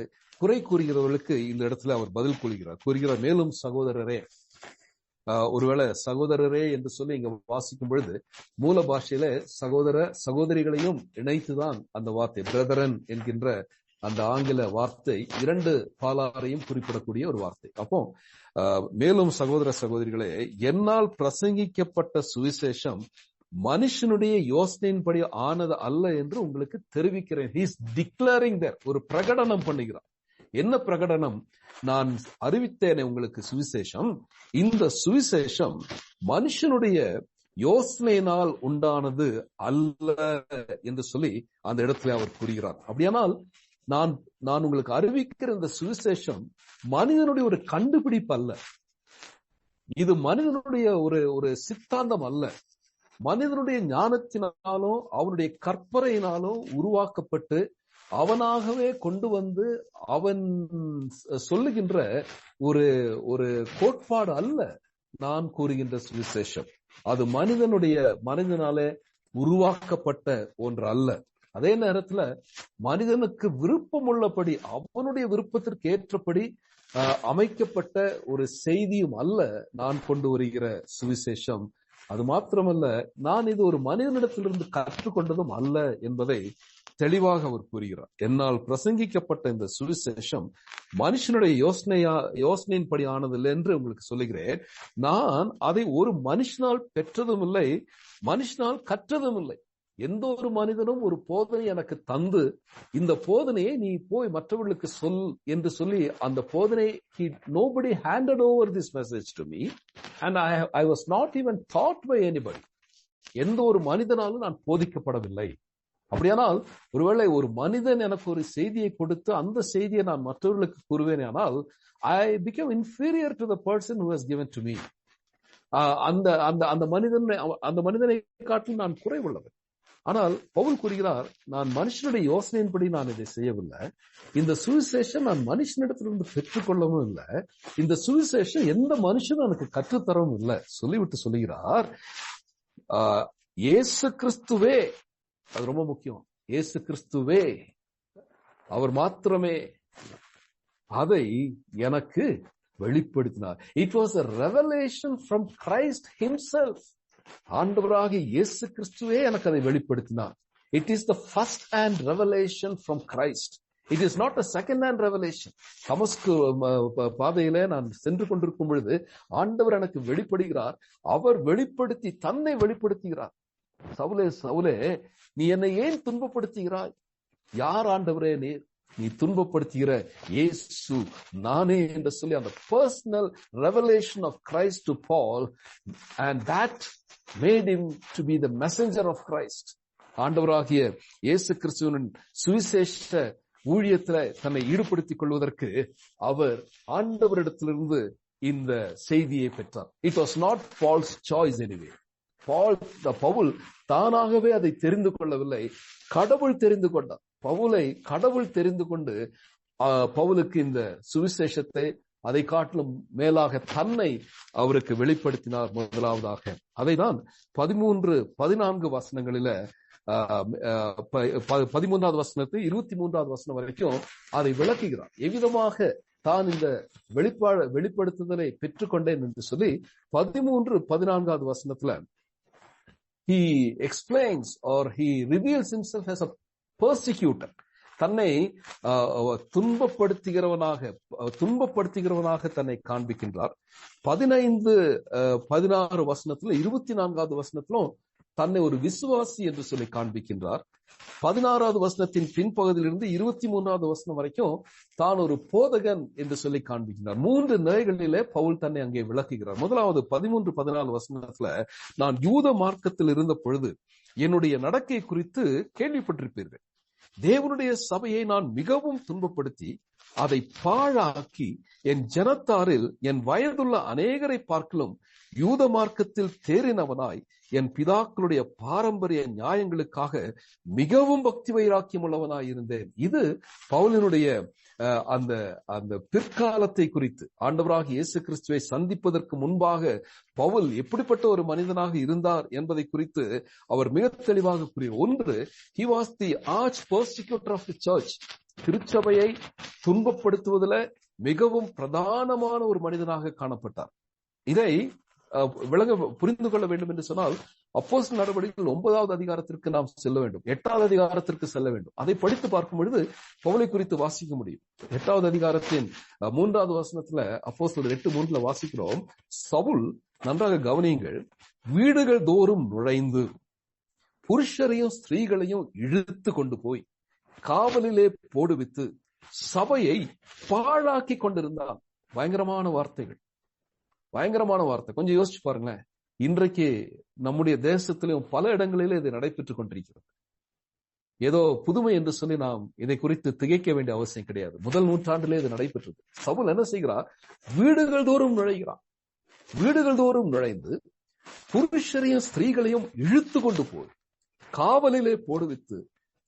குறை கூறுகிறவர்களுக்கு இந்த இடத்துல அவர் பதில் கூறுகிறார். மேலும் சகோதரரே, ஒருவேளை சகோதரரே என்று சொல்லி இங்க வாசிக்கும் பொழுது மூல பாஷையில சகோதர சகோதரிகளையும் இணைத்துதான் அந்த வார்த்தை, பிரதரன் என்கின்ற அந்த ஆங்கில வார்த்தை 2 பாலாரையும் குறிப்பிடக்கூடிய ஒரு வார்த்தை. அப்போ மேலும் சகோதர சகோதரிகளே, என்னால் பிரசங்கிக்கப்பட்ட சுவிசேஷம் மனுஷனுடைய யோசனையின்படி ஆனது அல்ல என்று உங்களுக்கு தெரிவிக்கிறேன். He is declaring that, ஒரு பிரகடனம் பண்ணுகிறார். என்ன பிரகடனம்? நான் அறிவித்தேனே உங்களுக்கு சுவிசேஷம், இந்த சுவிசேஷம் மனுஷனுடைய யோசனையினால் உண்டானது அல்ல என்று சொல்லி அந்த இடத்துல அவர் கூறுகிறார். அப்படியானால் நான் உங்களுக்கு அறிவிக்கிற இந்த சுவிசேஷம் மனிதனுடைய ஒரு கண்டுபிடிப்பு அல்ல, இது மனிதனுடைய ஒரு சித்தாந்தம் அல்ல, மனிதனுடைய ஞானத்தினாலும் அவனுடைய கற்பனையினாலும் உருவாக்கப்பட்டு அவனாகவே கொண்டு வந்து அவன் சொல்லுகின்ற ஒரு கோட்பாடு அல்ல நான் கூறுகின்ற சுவிசேஷம். அது மனிதனாலே உருவாக்கப்பட்ட ஒன்று அல்ல. அதே நேரத்துல மனிதனுக்கு விருப்பம் உள்ளபடி, அவனுடைய விருப்பத்திற்கு ஏற்றபடி அமைக்கப்பட்ட ஒரு செய்தியும் அல்ல நான் கொண்டு வருகிற சுவிசேஷம். அது மாத்திரமல்ல, நான் இது ஒரு மனிதனிடத்திலிருந்து கற்றுக்கொண்டதும் அல்ல என்பதை தெளிவாக அவர் கூறுகிறார். என்னால் பிரசங்கிக்கப்பட்ட இந்த சுவிசேஷம் மனுஷனுடைய யோசனையின்படி ஆனதில்லை என்று உங்களுக்கு சொல்லுகிறேன். நான் அதை ஒரு மனுஷனால் பெற்றதும் இல்லை, மனுஷனால் கற்றதும் இல்லை. எந்த ஒரு மனிதனும் ஒரு போதனை எனக்கு தந்து இந்த போதனையை நீ போய் மற்றவர்களுக்கு சொல் என்று சொல்லி அந்த போதனை nobody handed over this message to me and I was not even taught by anybody. எந்த ஒரு மனிதனாலும் நான் போதிக்கப்படவில்லை. அப்படியானால் ஒருவேளை ஒரு மனிதன் எனக்கு ஒரு செய்தியை கொடுத்து அந்த செய்தியை நான் மற்றவர்களுக்கு கூறுவேன், ஆனால் I become inferior to the person who has given to me. அந்த மனிதனை காட்டில் நான் குறைவுள்ளவன். ஆனால் பவுல் கூறுகிறார், நான் மனுஷனுடைய யோசனையின்படி நான் இதை செய்யவில்லை. இந்த சுவிசேஷம் நான் மனுஷனிடத்திலிருந்து பெற்றுக்கொள்ளவும் இல்லை. இந்த சுவிசேஷம் எந்த மனுஷனும் எனக்கு கற்றுத்தரவும் இல்லை சொல்லிவிட்டு சொல்லுகிறார், இயேசு கிறிஸ்துவே, அது ரொம்ப முக்கியம், இயேசு கிறிஸ்துவே அவர் மாத்திரமே அதை எனக்கு வெளிப்படுத்தினார். It was a revelation from Christ himself. ஆண்டவராகிய இயேசு கிறிஸ்துவே எனக்கு அதை வெளிப்படுத்தினார். It is the first hand revelation from Christ. It is not a second hand revelation. தமஸ்கு பாதையிலே நான் சென்று கொண்டிருக்கும் பொழுது ஆண்டவர் எனக்கு வெளிப்படுகிறார். அவர் வெளிப்படுத்தி தன்னை வெளிப்படுத்துகிறார். சவுலே சவுலே, நீ என்னை ஏன் துன்பப்படுத்துகிறாய்? யார் ஆண்டவரே நீர்? நீ துன்பப்படுத்துகிற இயேசு நானே என்று சொல்லி அந்த personal revelation of Christ to Paul, and that made him to be the messenger of Christ. ஆண்டவராகிய இயேசு கிறிஸ்துவின் சுவிசேஷ ஊழியத்துல தன்னை ஈடுபடுத்திக் கொள்வதற்கு அவர் ஆண்டவரிடத்திலிருந்து இந்த செய்தியை பெற்றார். It was not Paul's choice anyway. Pavul தானாகவே அதை தெரிந்து கொள்ளவில்லை, கடவுள் தெரிந்து கொண்டார். பவுலை கடவுள் தெரிந்து கொண்டு பவுலுக்கு இந்த சுவிசேஷத்தை அதை காட்டிலும் மேலாக தன்னை அவருக்கு வெளிப்படுத்தினார். முதலாவதாக அதைதான் 13-14 வசனங்களில 13வது வசனத்தை 23வது வசனம் வரைக்கும் அதை விளக்குகிறார். எவ்விதமாக தான் இந்த வெளிப்படுத்துதலை பெற்றுக்கொண்டேன் என்று சொல்லி 13-14வது வசனத்துல he explains or he reveals himself as a persecutor. தன்னை துன்பப்படுத்துகிறவனாக தன்னை காண்பிக்கின்றார். 15-16 வசனத்துல 24வது வசனத்திலும் தன்னை ஒரு விசுவாசி என்று சொல்லி காண்பிக்கின்றார். 16வது வசனத்தின் பின்பகுதியிலிருந்து 23வது வசனம் வரைக்கும் தான் ஒரு போதகன் என்று சொல்லி காண்பிக்கின்றார். 3 நிலைகளிலே பவுல் தன்னை அங்கே விளக்குகிறார். முதலாவது 13-14 வசனத்துல, நான் யூத மார்க்கத்தில் இருந்த பொழுது என்னுடைய நடக்கை குறித்து கேள்விப்பட்டிருப்பீர்கள். தேவனுடைய சபையை நான் மிகவும் துன்பப்படுத்தி அதை பாழாக்கி என் ஜனத்தாரில் என் வயதுள்ள அநேகரை பார்க்கலும் யூத மார்க்கத்தில் தேறினவனாய் என் பிதாக்களுடைய பாரம்பரிய நியாயங்களுக்காக மிகவும் பக்தி வைராக்கியம் உள்ளவனாய் இருந்தேன். இது பவுலினுடைய அந்த பிற்காலத்தை குறித்து, ஆண்டவராக இயேசு கிறிஸ்துவை சந்திப்பதற்கு முன்பாக பவுல் எப்படிப்பட்ட ஒரு மனிதனாக இருந்தார் என்பதை குறித்து அவர் மிக தெளிவாக கூறினார். ஒன்று, he was the arch persecutor of the church. திருச்சபையை துன்பப்படுத்துவதில் மிகவும் பிரதானமான ஒரு மனிதனாக காணப்பட்டார். இதை புரிந்து கொள்ள வேண்டும் என்று சொன்னால் அப்போஸ்தலர் நடவடிக்கைகள் 9வது அதிகாரத்திற்கு நாம் செல்ல வேண்டும், 8வது அதிகாரத்திற்கு செல்ல வேண்டும். அதை படித்து பார்க்கும் பொழுது பவுலை குறித்து வாசிக்க முடியும். 8வது அதிகாரத்தின் 3வது வசனத்துல அப்போஸ்தலர் 8:3 வாசிக்கிறோம், சவுல், நன்றாக கவனியுங்கள், வீடுகள் தோறும் நுழைந்து புருஷரையும் ஸ்திரீகளையும் இழுத்து கொண்டு போய் காவலிலே போடுவித்து சபையை பாழாக்கி கொண்டிருந்தான். பயங்கரமான வார்த்தைகள், பயங்கரமான வார்த்தை. கொஞ்சம் யோசிச்சு பாருங்களேன். இன்றைக்கு நம்முடைய தேசத்திலும் பல இடங்களிலே இது நடைபெற்றுக் கொண்டிருக்கிறது. ஏதோ புதுமை என்று சொல்லி நாம் இதை குறித்து திகைக்க வேண்டிய அவசியம் கிடையாது. முதல் நூற்றாண்டிலே இது நடைபெற்றது. சவுல் என்ன செய்கிறார்? வீடுகள் தோறும் நுழைகிறார். வீடுகள் தோறும் நுழைந்து புருஷரையும் ஸ்திரீகளையும் இழுத்து கொண்டு போய் காவலிலே போடுவித்து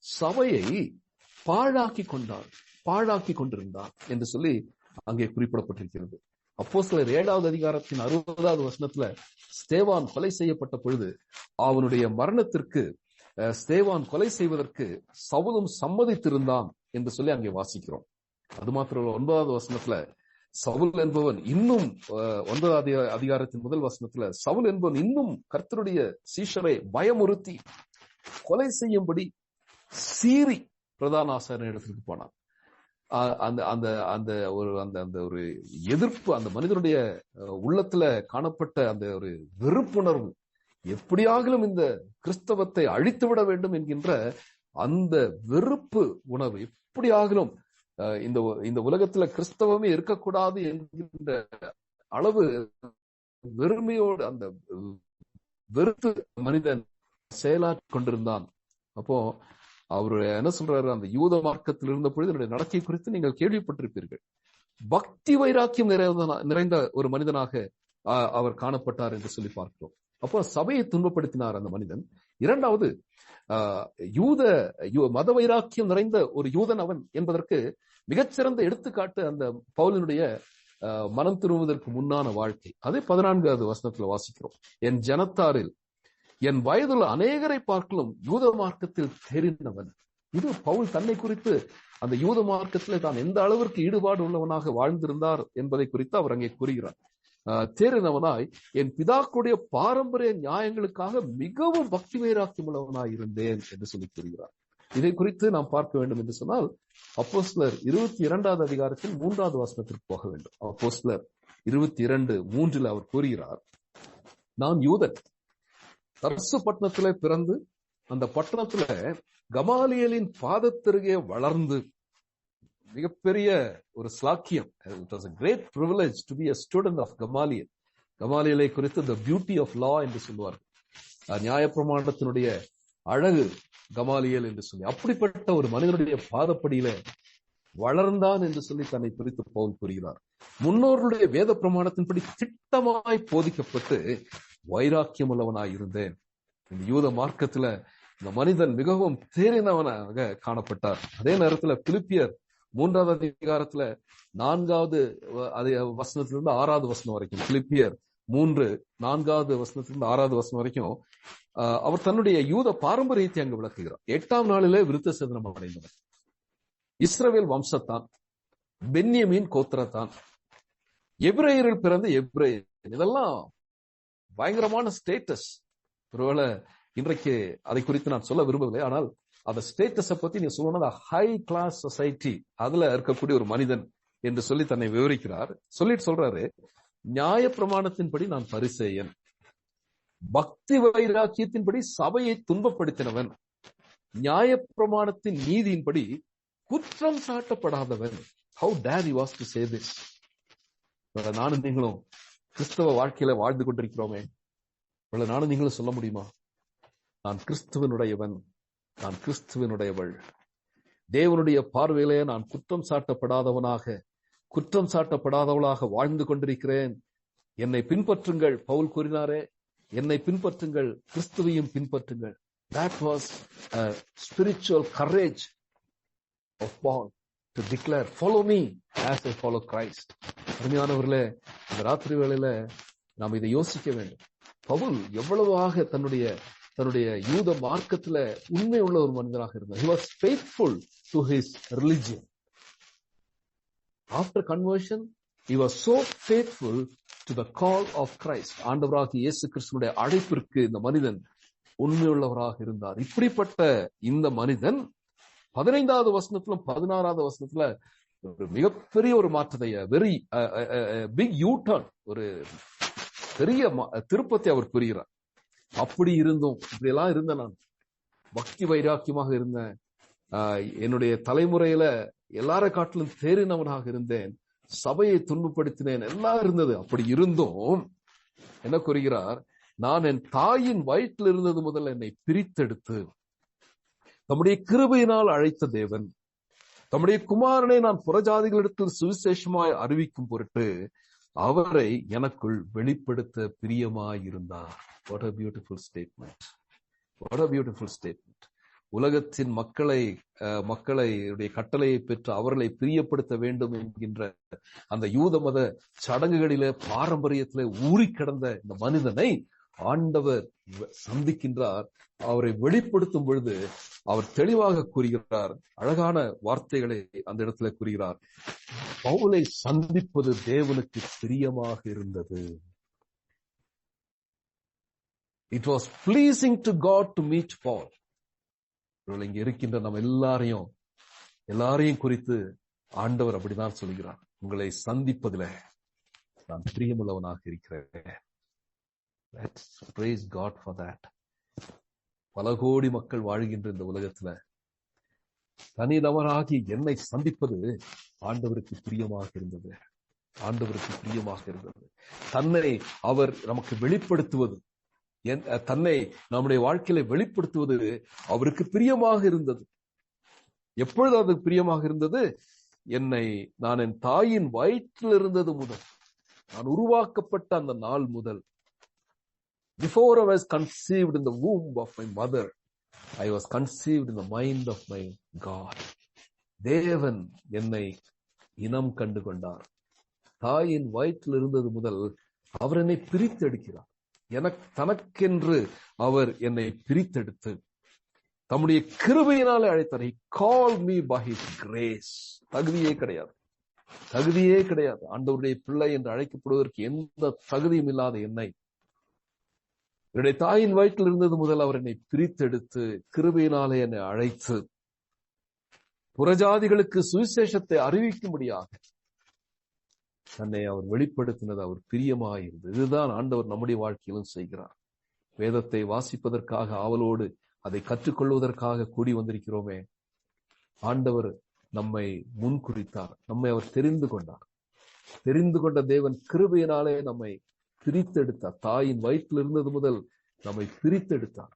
சபையை பாழாக்கி கொண்டிருந்தார் என்று சொல்லி அங்கே குறிப்பிடப்பட்டிருக்கிறது. அப்போஸ்தலர் 7வது அதிகாரத்தின் 60வது வசனத்துல ஸ்தேவான் கொலை செய்யப்பட்ட பொழுது அவனுடைய மரணத்திற்கு ஸ்தேவான் கொலை செய்வதற்கு சவுலும் சம்மதித்திருந்தான் என்று சொல்லி அங்கே வாசிக்கிறோம். அது மாத்திரம் 9வது வசனத்துல சவுல் என்பவன் இன்னும் 9வது அதிகாரத்தின் முதல் வசனத்துல சவுல் என்பவன் இன்னும் கர்த்தருடைய சீஷரை பயமுறுத்தி கொலை செய்யும்படி சீறி பிரதான ஆசாரியர் இடத்திற்கு போனான். அந்த ஒரு எதிர்ப்பு அந்த மனிதனுடைய உள்ளத்துல காணப்பட்ட அந்த ஒரு வெறுப்புணர்வு எப்படியாகிலும் இந்த கிறிஸ்தவத்தை அழித்துவிட வேண்டும் என்கின்ற அந்த வெறுப்பு உணர்வு, எப்படியாகிலும் இந்த உலகத்துல கிறிஸ்தவமே இருக்கக்கூடாது என்கின்ற அளவு வெறுமையோடு அந்த வெறுத்து மனிதன் செயலாற்றி கொண்டிருந்தான். அப்போ அவரு என்ன சொல்றாரு, அந்த யூத மார்க்கத்தில் இருந்த பொழுது என்னுடைய நடக்கை குறித்து நீங்கள் கேள்விப்பட்டிருப்பீர்கள். பக்தி வைராக்கியம் நிறைந்த ஒரு மனிதனாக அவர் காணப்பட்டார் என்று சொல்லி பார்க்கிறோம். அப்போ சபையை துன்பப்படுத்தினார் அந்த மனிதன். இரண்டாவது, மத வைராக்கியம் நிறைந்த ஒரு யூதன் அவன் என்பதற்கு மிகச்சிறந்த எடுத்துக்காட்டு அந்த பவுலினுடைய மனம் திரும்புவதற்கு முன்னான வாழ்க்கை. அதே 14வது வசனத்துல வாசிக்கிறோம். என் ஜனத்தாரில் என் வயதுள்ள அநேகரை பார்க்கலும் யூத மார்க்கத்தில் தெரிந்தவன். இது பவுல் தன்னை குறித்து அந்த யூத மார்க்கத்தில் தான் எந்த அளவிற்கு ஈடுபாடு உள்ளவனாக வாழ்ந்திருந்தார் என்பதை குறித்து அவர் அங்கே கூறுகிறார். தேறினவனாய் என் பிதாக்களுடைய பாரம்பரிய நியாயங்களுக்காக மிகவும் பக்தி வைராக்கியம் உள்ளவனாய் இருந்தேன் என்று சொல்லி கூறுகிறார். இதை குறித்து நாம் பார்க்க வேண்டும் என்று சொன்னால் அப்போஸ்தலர் 22வது அதிகாரத்தில் 3வது வசனத்திற்கு போக வேண்டும். அப்போஸ்தலர் 22:3 அவர் கூறுகிறார், நான் யூதன், தர்சு பட்டணத்திலே பிறந்து அந்த பட்டணத்துல கமாலியலின் பாதத்திற்கே வளர்ந்து, மிகப்பெரிய ஒரு ஸ்லாக்கியம். It was a great privilege to be a student of Gamaliel. கமாலியலை குறித்து the beauty of law என்று சொல்லுவார்கள். நியாயப்பிரமாணத்தினுடைய அழகு கமாலியல் என்று சொல்லி, அப்படிப்பட்ட ஒரு மனிதனுடைய பாதப்படியில வளர்ந்தான் என்று சொல்லி தன்னை குறித்து பவுல் கூறுகிறார். முன்னோர்களுடைய வேத பிரமாணத்தின்படி திட்டமாய் போதிக்கப்பட்டு வைராக்கியம் உள்ளவனாய் இருந்தேன். இந்த யூத மார்க்கத்துல இந்த மனிதன் மிகவும் தேறினவனாக காணப்பட்டார். அதே நேரத்துல பிலிப்பியர் 3வது அதிகாரத்துல 4வது வசனத்திலிருந்து 6வது வசனம் வரைக்கும், பிலிப்பியர் 3:4வது வசனத்திலிருந்து 6வது வசனம் வரைக்கும் அவர் தன்னுடைய யூத பாரம்பரியத்தை அங்கு விளக்குகிறார். 8ஆம் நாளிலே விருத்த சேதனம் அடைந்தவர், இஸ்ரவேல் வம்சத்தான், பென்யமீன் கோத்திரத்தான், எபிரேயரில் பிறந்த எபிரேயர். இதெல்லாம் பயங்கரமான ஸ்டேட்டஸ். ஒருவேளை இன்றைக்கு அதை குறித்து நான் சொல்ல விரும்பவில்லை, ஆனால் அந்த ஸ்டேட்டஸை பத்தி நீ சொல்லணும், ஹை கிளாஸ் சொசைட்டி அதுல இருக்கக்கூடிய ஒரு மனிதன் என்று சொல்லி தன்னை விவரிக்கிறார். சொல்லிட்டு சொல்றாரு, நியாய பிரமாணத்தின்படி நான் பரிசேயன், பக்தி வைராக்கியத்தின்படி சபையை துன்பப்படுத்தினவன், நியாய பிரமாணத்தின் நீதியின்படி குற்றம் சாட்டப்படாதவன். How dare he was to say this? நானும் நீங்களும் கிறிஸ்தவ வாழ்க்கையில வாழ்ந்து கொண்டிருக்கிறோமே, நானும் நீங்களும் சொல்ல முடியுமா, நான் கிறிஸ்துவனுடையவன், நான் கிறிஸ்துவனுடையவள், தேவனுடைய பார்வையிலே நான் குற்றம் சாட்டப்படாதவளாக வாழ்ந்து கொண்டிருக்கிறேன், என்னை பின்பற்றுங்கள். பவுல் கூறினாரே, என்னை பின்பற்றுங்கள், கிறிஸ்துவையும் பின்பற்றுங்கள். That was a spiritual courage of Paul to declare, follow me as I follow Christ. அருமையானவர்களே, இந்த ராத்திரி வேளையில நாம் இதை யோசிக்க வேண்டும். பவுல் எவ்வளவாக தன்னுடைய யூத மார்க்கத்துல உண்மை உள்ள ஒரு மனிதனாக இருந்தார். He was faithful to his religion. After conversion, he was so faithful to the call of Christ. ஆண்டவராகிய இயேசு கிறிஸ்துவினுடைய அழைப்பிற்கு இந்த மனிதன் உண்மையுள்ளவராக இருந்தார். இப்படிப்பட்ட இந்த மனிதன் 15வது வசனத்திலும் 16வது வசனத்துல ஒரு மிகப்பெரிய ஒரு மாற்றத்தை, வெரி பிக் யூ டர்ன், ஒரு பெரிய திருப்பத்தை அவர் புரிகிறார். அப்படி இருந்தும், இப்படி எல்லாம் இருந்தேன், நான் பக்தி வைராக்கியமாக இருந்தேன், என்னுடைய தலைமுறையில எல்லார காட்டிலும் தேறினவனாக இருந்தேன், சபையை துன்பப்படுத்தினேன், எல்லாம் இருந்தது. அப்படி இருந்தும் என்ன கூறுகிறார், நான் என் தாயின் வயிற்றில் இருந்தது முதல் என்னை பிரித்தெடுத்து தம்முடைய கிருபையினால் அழைத்த தேவன், தம்முடைய குமாரனை நான் புறஜாதிகளிடத்தில் சுவிசேஷமாய் அறிவிக்கும் பொருட்டு அவரை எனக்குள் வெளிப்படுத்த பிரியமாயிருந்தார். What a beautiful statement. What a beautiful statement. உலகத்தின் மக்களுடைய கட்டளையை பெற்று அவர்களை பிரியப்படுத்த வேண்டும் என்கின்ற அந்த யூத மத சடங்குகளிலே பாரம்பரியத்திலே ஊறி கிடந்த இந்த மனிதனை ஆண்டவர் சந்திக்கின்றார். அவரை வெளிப்படுத்தும் பொழுது அவர் தெளிவாக கூறுகிறார், அழகான வார்த்தைகளை அந்த இடத்துல கூறுகிறார். பவுலை சந்திப்பது தேவனுக்கு பிரியமாக இருந்தது. It was pleasing to God to meet Paul. இங்க இருக்கின்ற நம்ம எல்லாரையும் குறித்து ஆண்டவர் அப்படிதான் சொல்கிறார், உங்களை சந்திப்பதில் நான் பிரியமுள்ளவனாக இருக்கிறேன். Let's praise God for that. பல கோடி மக்கள் வாழ்கின்ற இந்த உலகத்துல தனிநபராகி என்னை சந்திப்பது ஆண்டவருக்கு பிரியமாக இருந்தது. ஆண்டவருக்கு பிரியமாக இருந்தது. தன்னை அவர் நமக்கு வெளிப்படுத்துவது, தன்னை நம்முடைய வாழ்க்கையில வெளிப்படுத்துவது அவருக்கு பிரியமாக இருந்தது. எப்பொழுது அது பிரியமாக இருந்தது? நான் என் தாயின் வயிற்றில் இருந்தது முதல், நான் உருவாக்கப்பட்ட அந்த நாள் முதல், before I was conceived in the womb of my mother, I was conceived in the mind of my God. தேவன் என்னை இனம் கண்டு கொண்டார். தாயின் வயிற்றில் இருந்தது முதல் அவர் என்னை பிரித்தெடுக்கிறார். தனக்கென்று அவர் என்னை பிரித்தெடுத்து தம்முடைய கிருபையினாலே அழைத்தார். He called me by his grace. தகுதியே கிடையாது, தகுதியே கிடையாது. ஆண்டவருடைய பிள்ளை என்று அழைக்கப்படுவதற்கு எந்த தகுதியும் இல்லாத என்னுடைய தாயின் வயிற்றில் இருந்தது முதல் அவர் என்னை பிரித்தெடுத்து கிருபையினாலே என்னை அழைத்து புறஜாதிகளுக்கு சுவிசேஷத்தை அறிவிக்கும்படியாக தன்னை அவர் வெளிப்படுத்தினது அவர் பிரியமாயிருந்தது. இதுதான் ஆண்டவர் நம்முடைய வாழ்க்கையிலும் செய்கிறார். வேதத்தை வாசிப்பதற்காக ஆவலோடு அதை கற்றுக்கொள்வதற்காக கூடி வந்திருக்கிறோமே, ஆண்டவர் நம்மை முன்குறித்தார், நம்மை அவர் தெரிந்து கொண்டார். தெரிந்து கொண்ட தேவன் கிருபையினாலே நம்மை பிரித்தெடுத்தார். தாயின் வயிற்றில் இருந்தது முதல் நம்மை பிரித்தெடுத்தார்.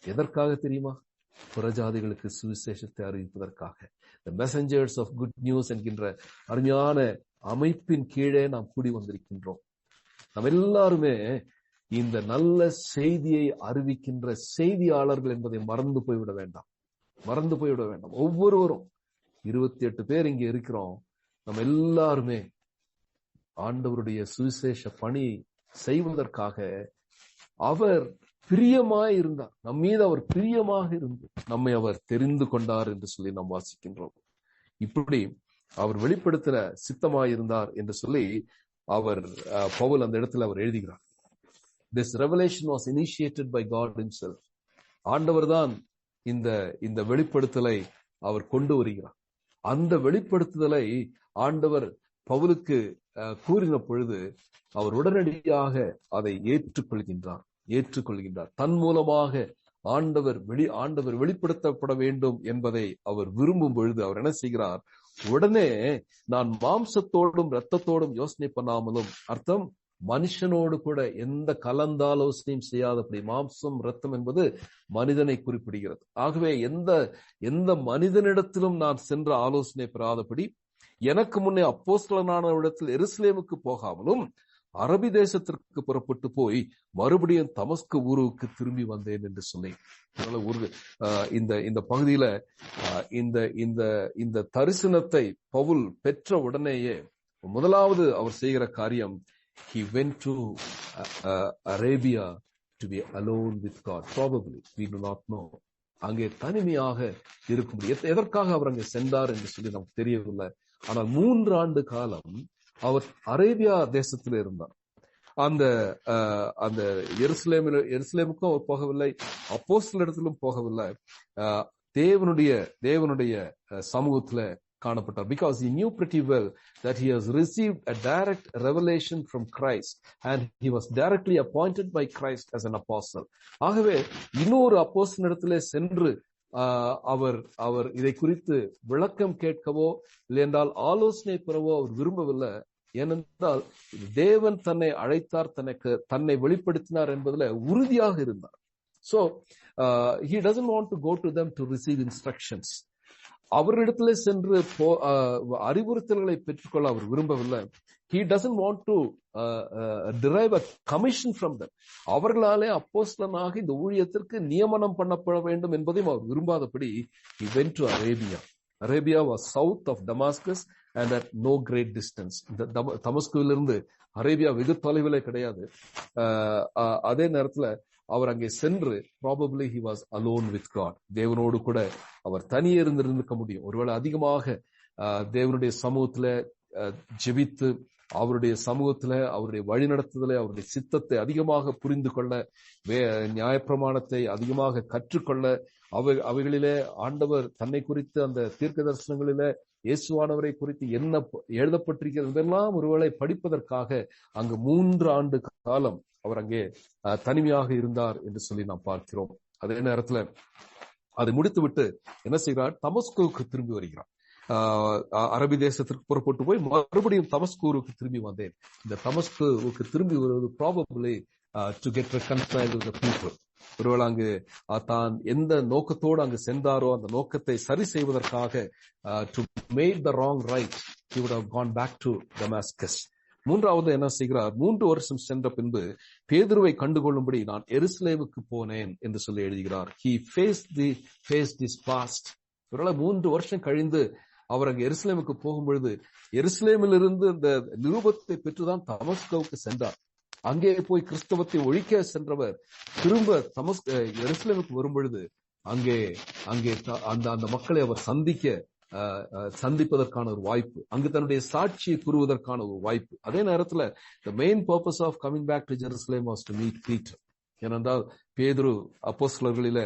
எதற்காக தெரியுமா? புறஜாதிகளுக்கு சுவிசேஷத்தை அறிவிப்பதற்காக. The messengers of good news என்கின்ற அருமையான அமைப்பின் கீழே நாம் கூடி வந்திருக்கின்றோம். நாம் எல்லாருமே இந்த நல்ல செய்தியை அறிவிக்கின்ற செய்தியாளர்கள் என்பதை மறந்து போய்விட வேண்டாம், மறந்து போய்விட வேண்டாம். ஒவ்வொருவரும் 28 பேர் இங்கே இருக்கிறோம். நம்ம எல்லாருமே ஆண்டவருடைய சுவிசேஷ பணி செய்வதற்காக அவர் பிரியமாய் இருந்தார். நம் மீது அவர் பிரியமாக இருந்து நம்மை அவர் தெரிந்து கொண்டார் என்று சொல்லி நாம் வாசிக்கின்றோம். இப்படி அவர் வெளிப்படுத்துற சித்தமாயிருந்தார் என்று சொல்லி பவுல் அந்த இடத்துல அவர் எழுதுகிறார். This revelation was initiated by God himself. ஆண்டவர் தான் இந்த வெளிப்படுத்தலை அவர் கொண்டு வருகிறார். அந்த வெளிப்படுத்துதலை ஆண்டவர் பவுலுக்கு கூறின பொழுது அவர் உடனடியாக அதை ஏற்றுக்கொள்கின்றார். தன் மூலமாக ஆண்டவர் வெளிப்படுத்தப்பட வேண்டும் என்பதை அவர் விரும்பும் பொழுது அவர் என்ன செய்கிறார்? உடனே நான் மாம்சத்தோடும் இரத்தத்தோடும் யோசனை பண்ணாமலும், அர்த்தம் மனுஷனோடு கூட எந்த கலந்தாலோசனையும் செய்யாதபடி. மாம்சம் இரத்தம் என்பது மனிதனை குறிப்பிடுகிறது. ஆகவே எந்த மனிதனிடத்திலும் நான் சென்ற ஆலோசனை பெறாதபடி, எனக்கு முன்னே அப்போஸ்தலனான இடத்தில் எருசலேமுக்கு போகாமலும் அரபி தேசத்திற்கு புறப்பட்டு போய் மறுபடியும் தமஸ்கு ஊருக்கு திரும்பி வந்தேன் என்று சொன்னேன். இந்த பகுதியில இந்த தரிசனத்தை பவுல் பெற்ற உடனேயே முதலாவது அவர் செய்கிற காரியம், he went to Arabia to be alone with God. Probably we do not know. அங்கே தனிமையாக இருக்கும்படி எதற்காக அவர் அங்கே சென்றார் என்று சொல்லி நமக்கு தெரியவில்லை. ஆனால் 3 ஆண்டு காலம் அவர் அரேபியா தேசத்தில் இருந்தார். அந்த எருசலேமுக்கும் அவர் போகவில்லை, அப்போஸ்தலரிடத்திலும் போகவில்லை, தேவனுடைய சமூகத்துல காணப்பட்டார். Because he knew pretty well that he has received a direct revelation from Christ and he was directly appointed by Christ as an apostle. ஆகவே இன்னொரு அப்போஸ்தலரிடத்திலே சென்று அவர் இதை குறித்து விளக்கம் கேட்கவோ இல்லையென்றால் ஆலோசனை பெறவோ அவர் விரும்பவில்லை. ஏனென்றால் தேவன் தன்னை அழைத்தார், தன்னை வெளிப்படுத்தினார் என்பதில் உறுதியாக இருந்தார். So he doesn't want to go to them to receive instructions. அவரிடத்திலே சென்று அறிவுறுத்தல்களை பெற்றுக்கொள்ள அவர் விரும்பவில்லை. He doesn't want to derive a commission from them. அவர்களாலே அப்போஸ்தலனாக இந்த ஊழியத்திற்கு நியமனம் பண்ணப்பட வேண்டும் என்பதையும் அவர் விரும்பாதபடி he went to Arabia. Arabia was south of Damascus and at no great distance. தமஸ்குவிலிருந்து அரேபியா வெகு தொலைவிலே கிடையாது. அதே நேரத்துல அவர் அங்கே சென்று probably he was alone with God. தேவனோடு கூட அவர் தனியே இருந்திருக்க முடியும். ஒருவேளை அதிகமாக தேவனுடைய சமூகத்துல ஜெபித்து, அவருடைய சமூகத்துல அவருடைய வழிநடத்துதலை, அவருடைய சித்தத்தை அதிகமாக புரிந்து கொள்ள, நியாயப்பிரமாணத்தை அதிகமாக கற்றுக்கொள்ள, அவைகளிலே ஆண்டவர் தன்னை குறித்து அந்த தீர்க்க தரிசனங்களிலே இயேசுவானவரை குறித்து என்ன எழுதப்பட்டிருக்கிறது இதெல்லாம் ஒருவேளை படிப்பதற்காக அங்கு 3 ஆண்டு காலம் அவர் அங்கே தனிமையாக இருந்தார் என்று சொல்லி நாம் பார்க்கிறோம். அதே நேரத்துல அதை முடித்துவிட்டு என்ன செய்கிறார்? தமஸ்குவுக்கு திரும்பி வருகிறார். அரபி தேசத்திற்கு புறப்பட்டு போய் மறுபடியும் தமஸ்கூருக்கு திரும்பி வந்தேன். இந்த தமஸ்குவுக்கு திரும்பி வருவது probably to get reconciled with the people. ஒருவேளை அங்கு தான் எந்த நோக்கத்தோடு அங்கு சென்றாரோ அந்த நோக்கத்தை சரி செய்வதற்காக to make the wrong right he would have gone back to Damascus. மூன்றாவது என்ன செய்கிறார்? 3 வருஷம் சென்ற பின்பு பேதுருவை கண்டுகொள்ளும்படி நான் எருசலேமுக்கு போனேன் என்று சொல்லி எழுதுகிறார். He faced his past. ஒருவேளை 3 வருஷம் கழிந்து அவர் அங்கு எருசலேமுக்கு போகும் பொழுது எருசலேமிலிருந்து இந்த நிருபத்தை பெற்றுதான் தமஸ்குவுக்கு சென்றார். அங்கே போய் கிறிஸ்தவத்தை ஒழிக்க சென்றவர் திரும்ப எருசலேமுக்கு வரும் பொழுது அங்கே அந்த மக்களை அவர் சந்திப்பதற்கான ஒரு வாய்ப்பு, அங்கு தன்னுடைய சாட்சியை கூறுவதற்கான ஒரு வாய்ப்பு. அதே நேரத்தில் the main purpose of coming back to Jerusalem was to meet Peter. ஏனென்றால் பேதுரு அப்போஸ்தலர்களிலே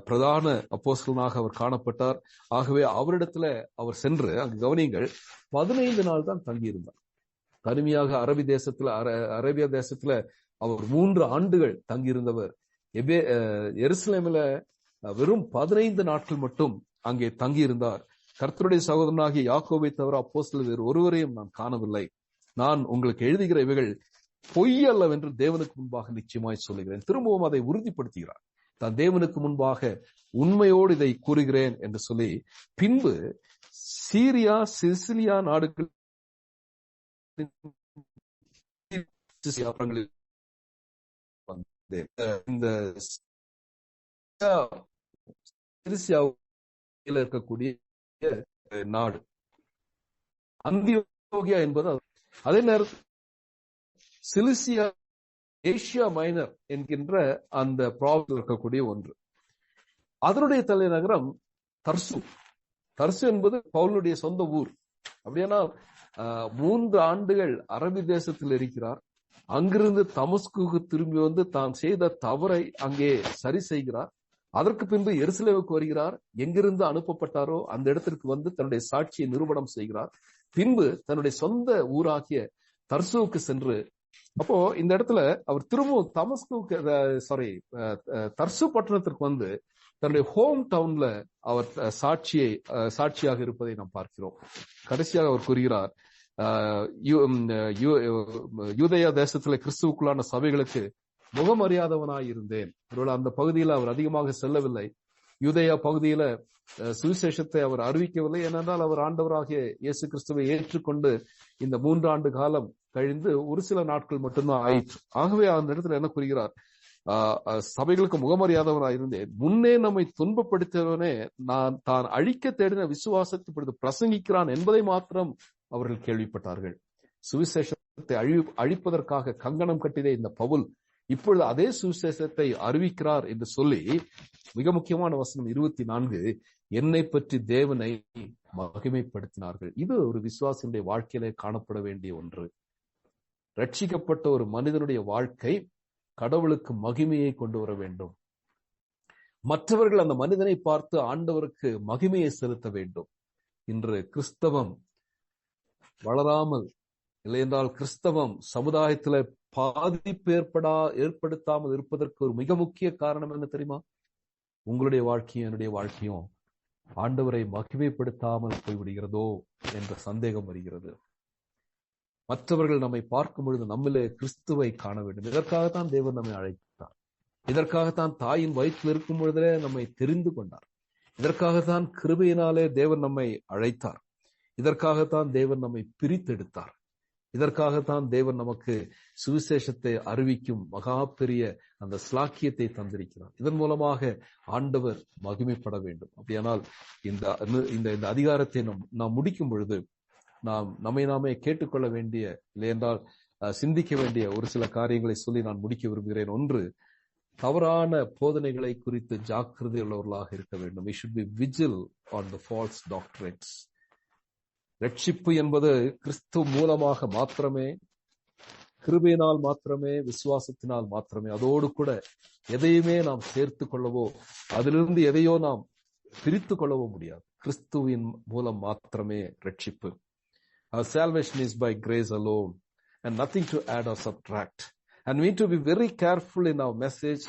பிரதான அப்போஸ்தலனாக அவர் காணப்பட்டார். ஆகவே அவரிடத்துல அவர் சென்று அங்கு கவனியுங்கள் 15 நாள் தான் தங்கியிருந்தார். தனிமையாக அரேபியா தேசத்துல அவர் 3 ஆண்டுகள் தங்கியிருந்தவர். எருசலேமில வெறும் 15 நாட்கள் மட்டும் அங்கே தங்கியிருந்தார். கர்த்தருடைய சகோதரனாகிய யாக்கோபை தவிர அப்போஸ்தலர் வேறு ஒருவரையும் நான் காணவில்லை. நான் உங்களுக்கு எழுதுகிற இவைகள் பொய் அல்லவென்று தேவனுக்கு முன்பாக நிச்சயமாய் சொல்லுகிறேன். திரும்பவும் அதை உறுதிப்படுத்துகிறார். தான் தேவனுக்கு முன்பாக உண்மையோடு இதை கூறுகிறேன் என்று சொல்லி பின்பு சீரியா சிசிலியா நாடுகள் இந்த இருக்கக்கூடிய நாடு அந்தியோகியா என்பது. அதே நேரத்தில் சிலிசியா ஏசியா மைனர் என்கின்ற அந்த ப்ராவின்ஸ் இருக்கக்கூடிய ஒன்று. அதனுடைய தலைநகரம் தர்சு. தர்சு என்பது பவுலுடைய சொந்த ஊர். அப்படியானா 3 ஆண்டுகள் அரபி தேசத்தில் இருக்கிறார். அங்கிருந்து தமஸ்குக்கு திரும்பி வந்து தான் செய்த தவறை அங்கே சரி செய்கிறார். அதற்கு பின்பு எருசலேமுக்கு வருகிறார். எங்கிருந்து அனுப்பப்பட்டாரோ அந்த இடத்திற்கு வந்து தன்னுடைய சாட்சியை நிரூபணம் செய்கிறார். பின்பு தன்னுடைய சொந்த ஊராகிய தர்சுவுக்கு சென்று, அப்போ இந்த இடத்துல அவர் திரும்பவும் தர்சு பட்டணத்திற்கு வந்து தன்னுடைய ஹோம் டவுன்ல அவர் சாட்சியாக இருப்பதை நாம் பார்க்கிறோம். கடைசியாக அவர் கூறுகிறார், யூதேயா தேசத்துல கிறிஸ்துவுக்குள்ளான சபைகளுக்கு முகமறியாதவனாய் இருந்தேன். அந்த பகுதியில் அவர் அதிகமாக செல்லவில்லை. யூதேயா பகுதியில சுவிசேஷத்தை அவர் அறிவிக்கவில்லை. ஏனென்றால் அவர் ஆண்டவராகிய இயேசு கிறிஸ்துவை ஏற்றுக்கொண்டு இந்த 3 ஆண்டு காலம் கழிந்து ஒரு சில நாட்கள் மட்டும்தான் ஆயிற்று. ஆகவே அந்த இடத்துல என்ன கூறுகிறார்? சபைகளுக்கு முகமறியாதவனாய் இருந்தேன். முன்னே நம்மை துன்பப்படுத்தியவனே தான் அழிக்க தேடின விசுவாசத்தை இப்பொழுது பிரசங்கிக்கிறான் என்பதை மாத்திரம் அவர்கள் கேள்விப்பட்டார்கள். சுவிசேஷத்தை அழிப்பதற்காக கங்கணம் கட்டிய இந்த பவுல் இப்பொழுது அதே சுவிசேஷத்தை அறிவிக்கிறார் என்று சொல்லி மிக முக்கியமான வசனம் 24, என்னை பற்றி தேவனை மகிமைப்படுத்தினார்கள். இது ஒரு விசுவாசியுடைய வாழ்க்கையிலே காணப்பட வேண்டிய ஒன்று. ரட்சிக்கப்பட்ட ஒரு மனிதனுடைய வாழ்க்கை கடவுளுக்கு மகிமையை கொண்டு வர வேண்டும். மற்றவர்கள் அந்த மனிதனை பார்த்து ஆண்டவருக்கு மகிமையை செலுத்த வேண்டும். இன்று கிறிஸ்தவம் வளராமல், இல்லையென்றால் கிறிஸ்தவம் சமுதாயத்தில் பாதிப்பு ஏற்படுத்தாமல் இருப்பதற்கு ஒரு மிக முக்கிய காரணம் என்ன தெரியுமா? உங்களுடைய வாழ்க்கையும் என்னுடைய வாழ்க்கையும் ஆண்டவரை மகிமைப்படுத்தாமல் போய்விடுகிறதோ என்ற சந்தேகம் வருகிறது. மற்றவர்கள் நம்மை பார்க்கும் பொழுது நம்மிலே கிறிஸ்துவை காண வேண்டும். இதற்காகத்தான் தேவன் நம்மை அழைத்தார். இதற்காகத்தான் தாயின் வயிற்றில் இருக்கும் பொழுதே நம்மை தெரிந்து கொண்டார். இதற்காகத்தான் கிருபையினாலே தேவன் நம்மை அழைத்தார். இதற்காகத்தான் தேவன் நம்மை பிரித்தெடுத்தார். இதற்காகத்தான் தேவன் நமக்கு சுவிசேஷத்தை அறிவிக்கும் மகா பெரிய அந்த ஸ்லாக்கியத்தை தந்திருக்கிறார். இதன் மூலமாக ஆண்டவர் மகிமைப்பட வேண்டும். அப்படியானால் இந்த அதிகாரத்தை நாம் முடிக்கும் பொழுது நாம் நம்மை நாமே கேட்டுக்கொள்ள வேண்டிய, இல்லையென்றால் சிந்திக்க வேண்டிய ஒரு சில காரியங்களை சொல்லி நான் முடிக்க விரும்புகிறேன். ஒன்று, தவறான போதனைகளை குறித்து ஜாக்கிரதை உள்ளவர்களாக இருக்க வேண்டும். We should be vigilant on the false doctrines. ரட்சிப்பு என்பது கிறிஸ்து மூலமாக மாத்திரமே, கிருபையினால் மாத்திரமே, விசுவாசத்தினால் மாத்திரமே. அதோடு கூட எதையுமே நாம் சேர்த்து கொள்ளவோ அதிலிருந்து எதையோ நாம் பிரித்து கொள்ளவோ முடியாது. கிறிஸ்துவின் மூலம் மாத்திரமே ரட்சிப்பு. Our salvation is by grace alone and nothing to add or subtract. And we need to be very careful in our message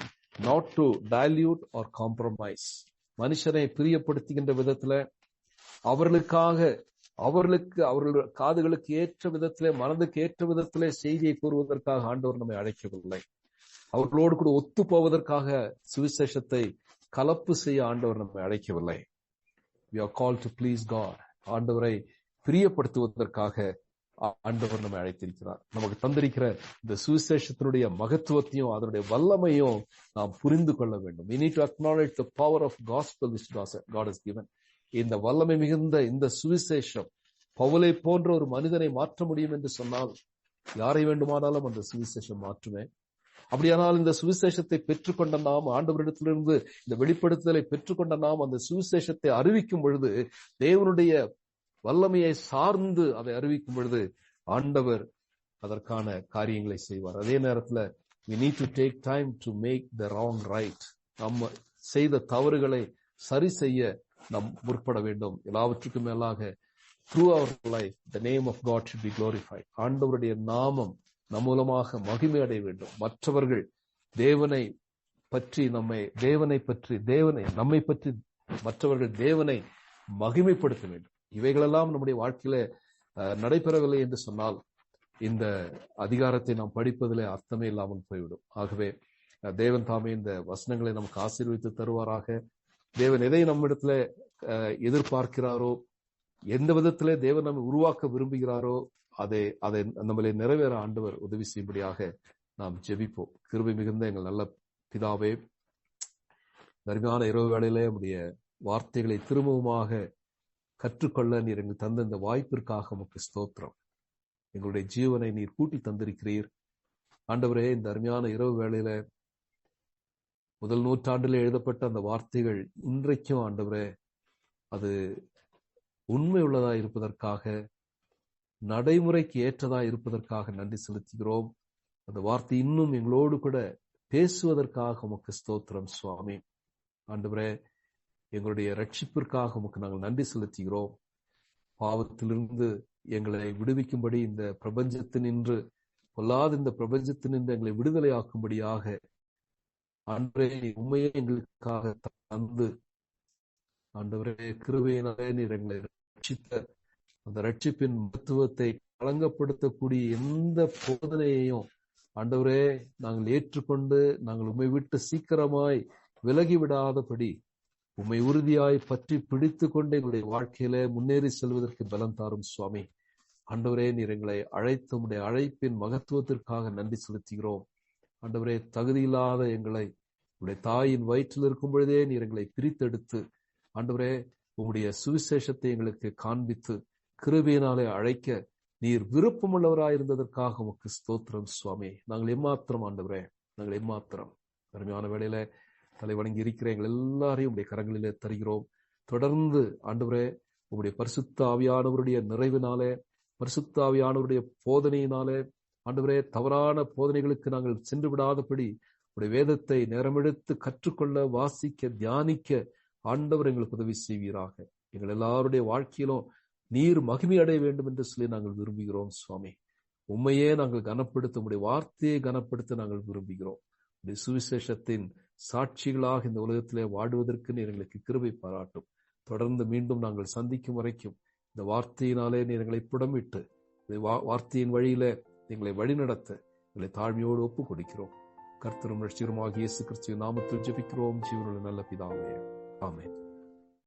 not to dilute or compromise. மனுஷனை பிரியப்படுத்துகின்ற விதத்துல அவர்களுடைய காதுகளுக்கு ஏற்ற விதத்திலே, மனதுக்கு ஏற்ற விதத்திலே செய்தியை கூறுவதற்காக ஆண்டவர் நம்மை அழைக்கவில்லை. அவர்களோடு கூட ஒத்து போவதற்காக சுவிசேஷத்தை கலப்பு செய்ய ஆண்டவர் நம்மை அழைக்கவில்லை. We are called to please God. ஆண்டவரை பிரியப்படுத்துவதற்காக ஆண்டவர் நம்மை அழைத்திருக்கிறார். நமக்கு தந்திருக்கிற இந்த சுவிசேஷத்தினுடைய மகத்துவத்தையும் அதனுடைய வல்லமையும் நாம் புரிந்து கொள்ள வேண்டும். We need to acknowledge the power of gospel which God has given. இந்த வல்லமை மிகுந்த இந்த சுவிசேஷம் பவுலை போன்ற ஒரு மனிதனை மாற்ற முடியும் என்று சொன்னால் யாரை வேண்டுமானாலும் அந்த சுவிசேஷம் மாற்றுமே. அப்படியானால் இந்த சுவிசேஷத்தை பெற்றுக்கொண்ட நாம், ஆண்டவரிடத்திலிருந்து இந்த வெளிப்படுத்துதலை பெற்றுக்கொண்ட நாம் அந்த சுவிசேஷத்தை அறிவிக்கும் பொழுது, தேவனுடைய வல்லமையை சார்ந்து அதை அறிவிக்கும் பொழுது ஆண்டவர் அதற்கான காரியங்களை செய்வார். அதே நேரத்துல we need to take time to make the wrong right. நம்ம செய்த தவறுகளை சரி செய்ய நாம் முற்பட வேண்டும். எல்லாவற்றுக்கும் மேலாக through our life the name of God should be glorified. ஆண்டவருடைய நாமம் நம் மூலமாக மகிமை அடைய வேண்டும். மற்றவர்கள் நம்மை பற்றி மற்றவர்கள் தேவனை மகிமைப்படுத்த வேண்டும். இவைகளெல்லாம் நம்முடைய வாழ்க்கையில நடைபெறவில்லை என்று சொன்னால் இந்த அதிகாரத்தை நாம் படிப்பதிலே அர்த்தமே இல்லாமல் போய்விடும். ஆகவே தேவன் தாமே இந்த வசனங்களை நமக்கு ஆசீர்வதித்து தருவாராக. தேவன் எதை நம்மிடத்துல எதிர்பார்க்கிறாரோ, எந்த விதத்திலே தேவன் நம்மை உருவாக்க விரும்புகிறாரோ அதை நம்மளை நிறைவேற ஆண்டவர் உதவி செய்யும்படியாக நாம் ஜெபிப்போம். கிருபை மிகுந்த எங்கள் நல்ல பிதாவே, அருமையான இரவு வேளையிலே உடைய வார்த்தைகளை திரும்பவுமாக கற்றுக்கொள்ள நீர் எங்கள் தந்த இந்த வாய்ப்பிற்காக உமக்கு ஸ்தோத்திரம். எங்களுடைய ஜீவனை நீர் கூட்டி தந்திருக்கிறீர் ஆண்டவரே. இந்த அருமையான இரவு வேளையில முதல் நூற்றாண்டில் எழுதப்பட்ட அந்த வார்த்தைகள் இன்றைக்கும் ஆண்டவரே அது உண்மை உள்ளதா இருப்பதற்காக, நடைமுறைக்கு ஏற்றதா இருப்பதற்காக நன்றி செலுத்துகிறோம். அந்த வார்த்தை இன்னும் எங்களோடு கூட பேசுவதற்காக உமக்கு ஸ்தோத்திரம் சுவாமி. ஆண்டவரே, எங்களுடைய ரட்சிப்பிற்காக உமக்கு நாங்கள் நன்றி செலுத்துகிறோம். பாவத்திலிருந்து எங்களை விடுவிக்கும்படி இந்த பிரபஞ்சத்தினின்று பொல்லாத இந்த பிரபஞ்சத்தினின்று எங்களை விடுதலையாக்கும்படியாக ஆண்டவரே உண்மையை எங்களுக்காக தந்து ஆண்டவரே கிருபையினாலே நீர் எங்களை ரட்சித்த அந்த ரட்சிப்பின் மகத்துவத்தை களங்கப்படுத்தக்கூடிய எந்த போதனையையும் ஆண்டவரே நாங்கள் ஏற்றுக்கொண்டு நாங்கள் உம்மை விட்டு சீக்கிரமாய் விலகிவிடாதபடி உம்மை உறுதியாய் பற்றி பிடித்து கொண்டு எங்களுடைய வாழ்க்கையில முன்னேறி செல்வதற்கு பலம் தாரும் சுவாமி. ஆண்டவரே, நீர் எங்களை அழைத்த உம்முடைய அழைப்பின் மகத்துவத்திற்காக நன்றி செலுத்துகிறோம். ஆண்டவரே, தகுதியில்லாத எங்களை உம்முடைய தாயின் வயிற்றில் இருக்கும் பொழுதே நீர் எங்களை பிரித்தெடுத்து ஆண்டவரே உம்முடைய சுவிசேஷத்தை எங்களுக்கு காண்பித்து கிருபையினாலே அழைக்க நீர் விருப்பமுள்ளவராயிருந்ததற்காக உமக்கு ஸ்தோத்திரம் சுவாமி. நாங்கள் எம்மாத்திரம் ஆண்டவரே, நாங்கள் எம்மாத்திரம். அருமையான வேளையில தலை வணங்கி இருக்கிற எங்கள் எல்லாரையும் உடைய கரங்களிலே தருகிறோம். தொடர்ந்து ஆண்டவரே உங்களுடைய பரிசுத்த ஆவியானவருடைய நிறைவினாலே, பரிசுத்த ஆவியானவருடைய போதனையினாலே ஆண்டவரே தவறான போதனைகளுக்கு நாங்கள் சென்று விடாதபடி உடைய வேதத்தை நேரமெடுத்து கற்றுக்கொள்ள, வாசிக்க, தியானிக்க ஆண்டவர் எங்களுக்கு உதவி செய்வீராக. எங்கள் எல்லாருடைய வாழ்க்கையிலும் நீர் மகிமை அடைய வேண்டும் என்று சொல்லி நாங்கள் விரும்புகிறோம் சுவாமி. உண்மையே நாங்கள் கனப்படுத்த, உடைய வார்த்தையை கனப்படுத்த நாங்கள் விரும்புகிறோம். உடைய சுவிசேஷத்தின் சாட்சிகளாக இந்த உலகத்திலே வாடுவதற்கு நீர் எங்களுக்கு கிருபை பாராட்டும். தொடர்ந்து மீண்டும் நாங்கள் சந்திக்கும் வரைக்கும் இந்த வார்த்தையினாலே நீர் எங்களை புடமிட்டு வார்த்தையின் வழியில எங்களை வழிநடத்த எங்களை தாழ்மையோடு ஒப்புக் கொடுக்கிறோம். கர்த்தரும் ரட்சகருமாகிய இயேசு கிறிஸ்துவின் நாமத்தில் ஜெபிக்கிறோம் ஜீவனுள்ள நல்ல பிதாவே, ஆமென்.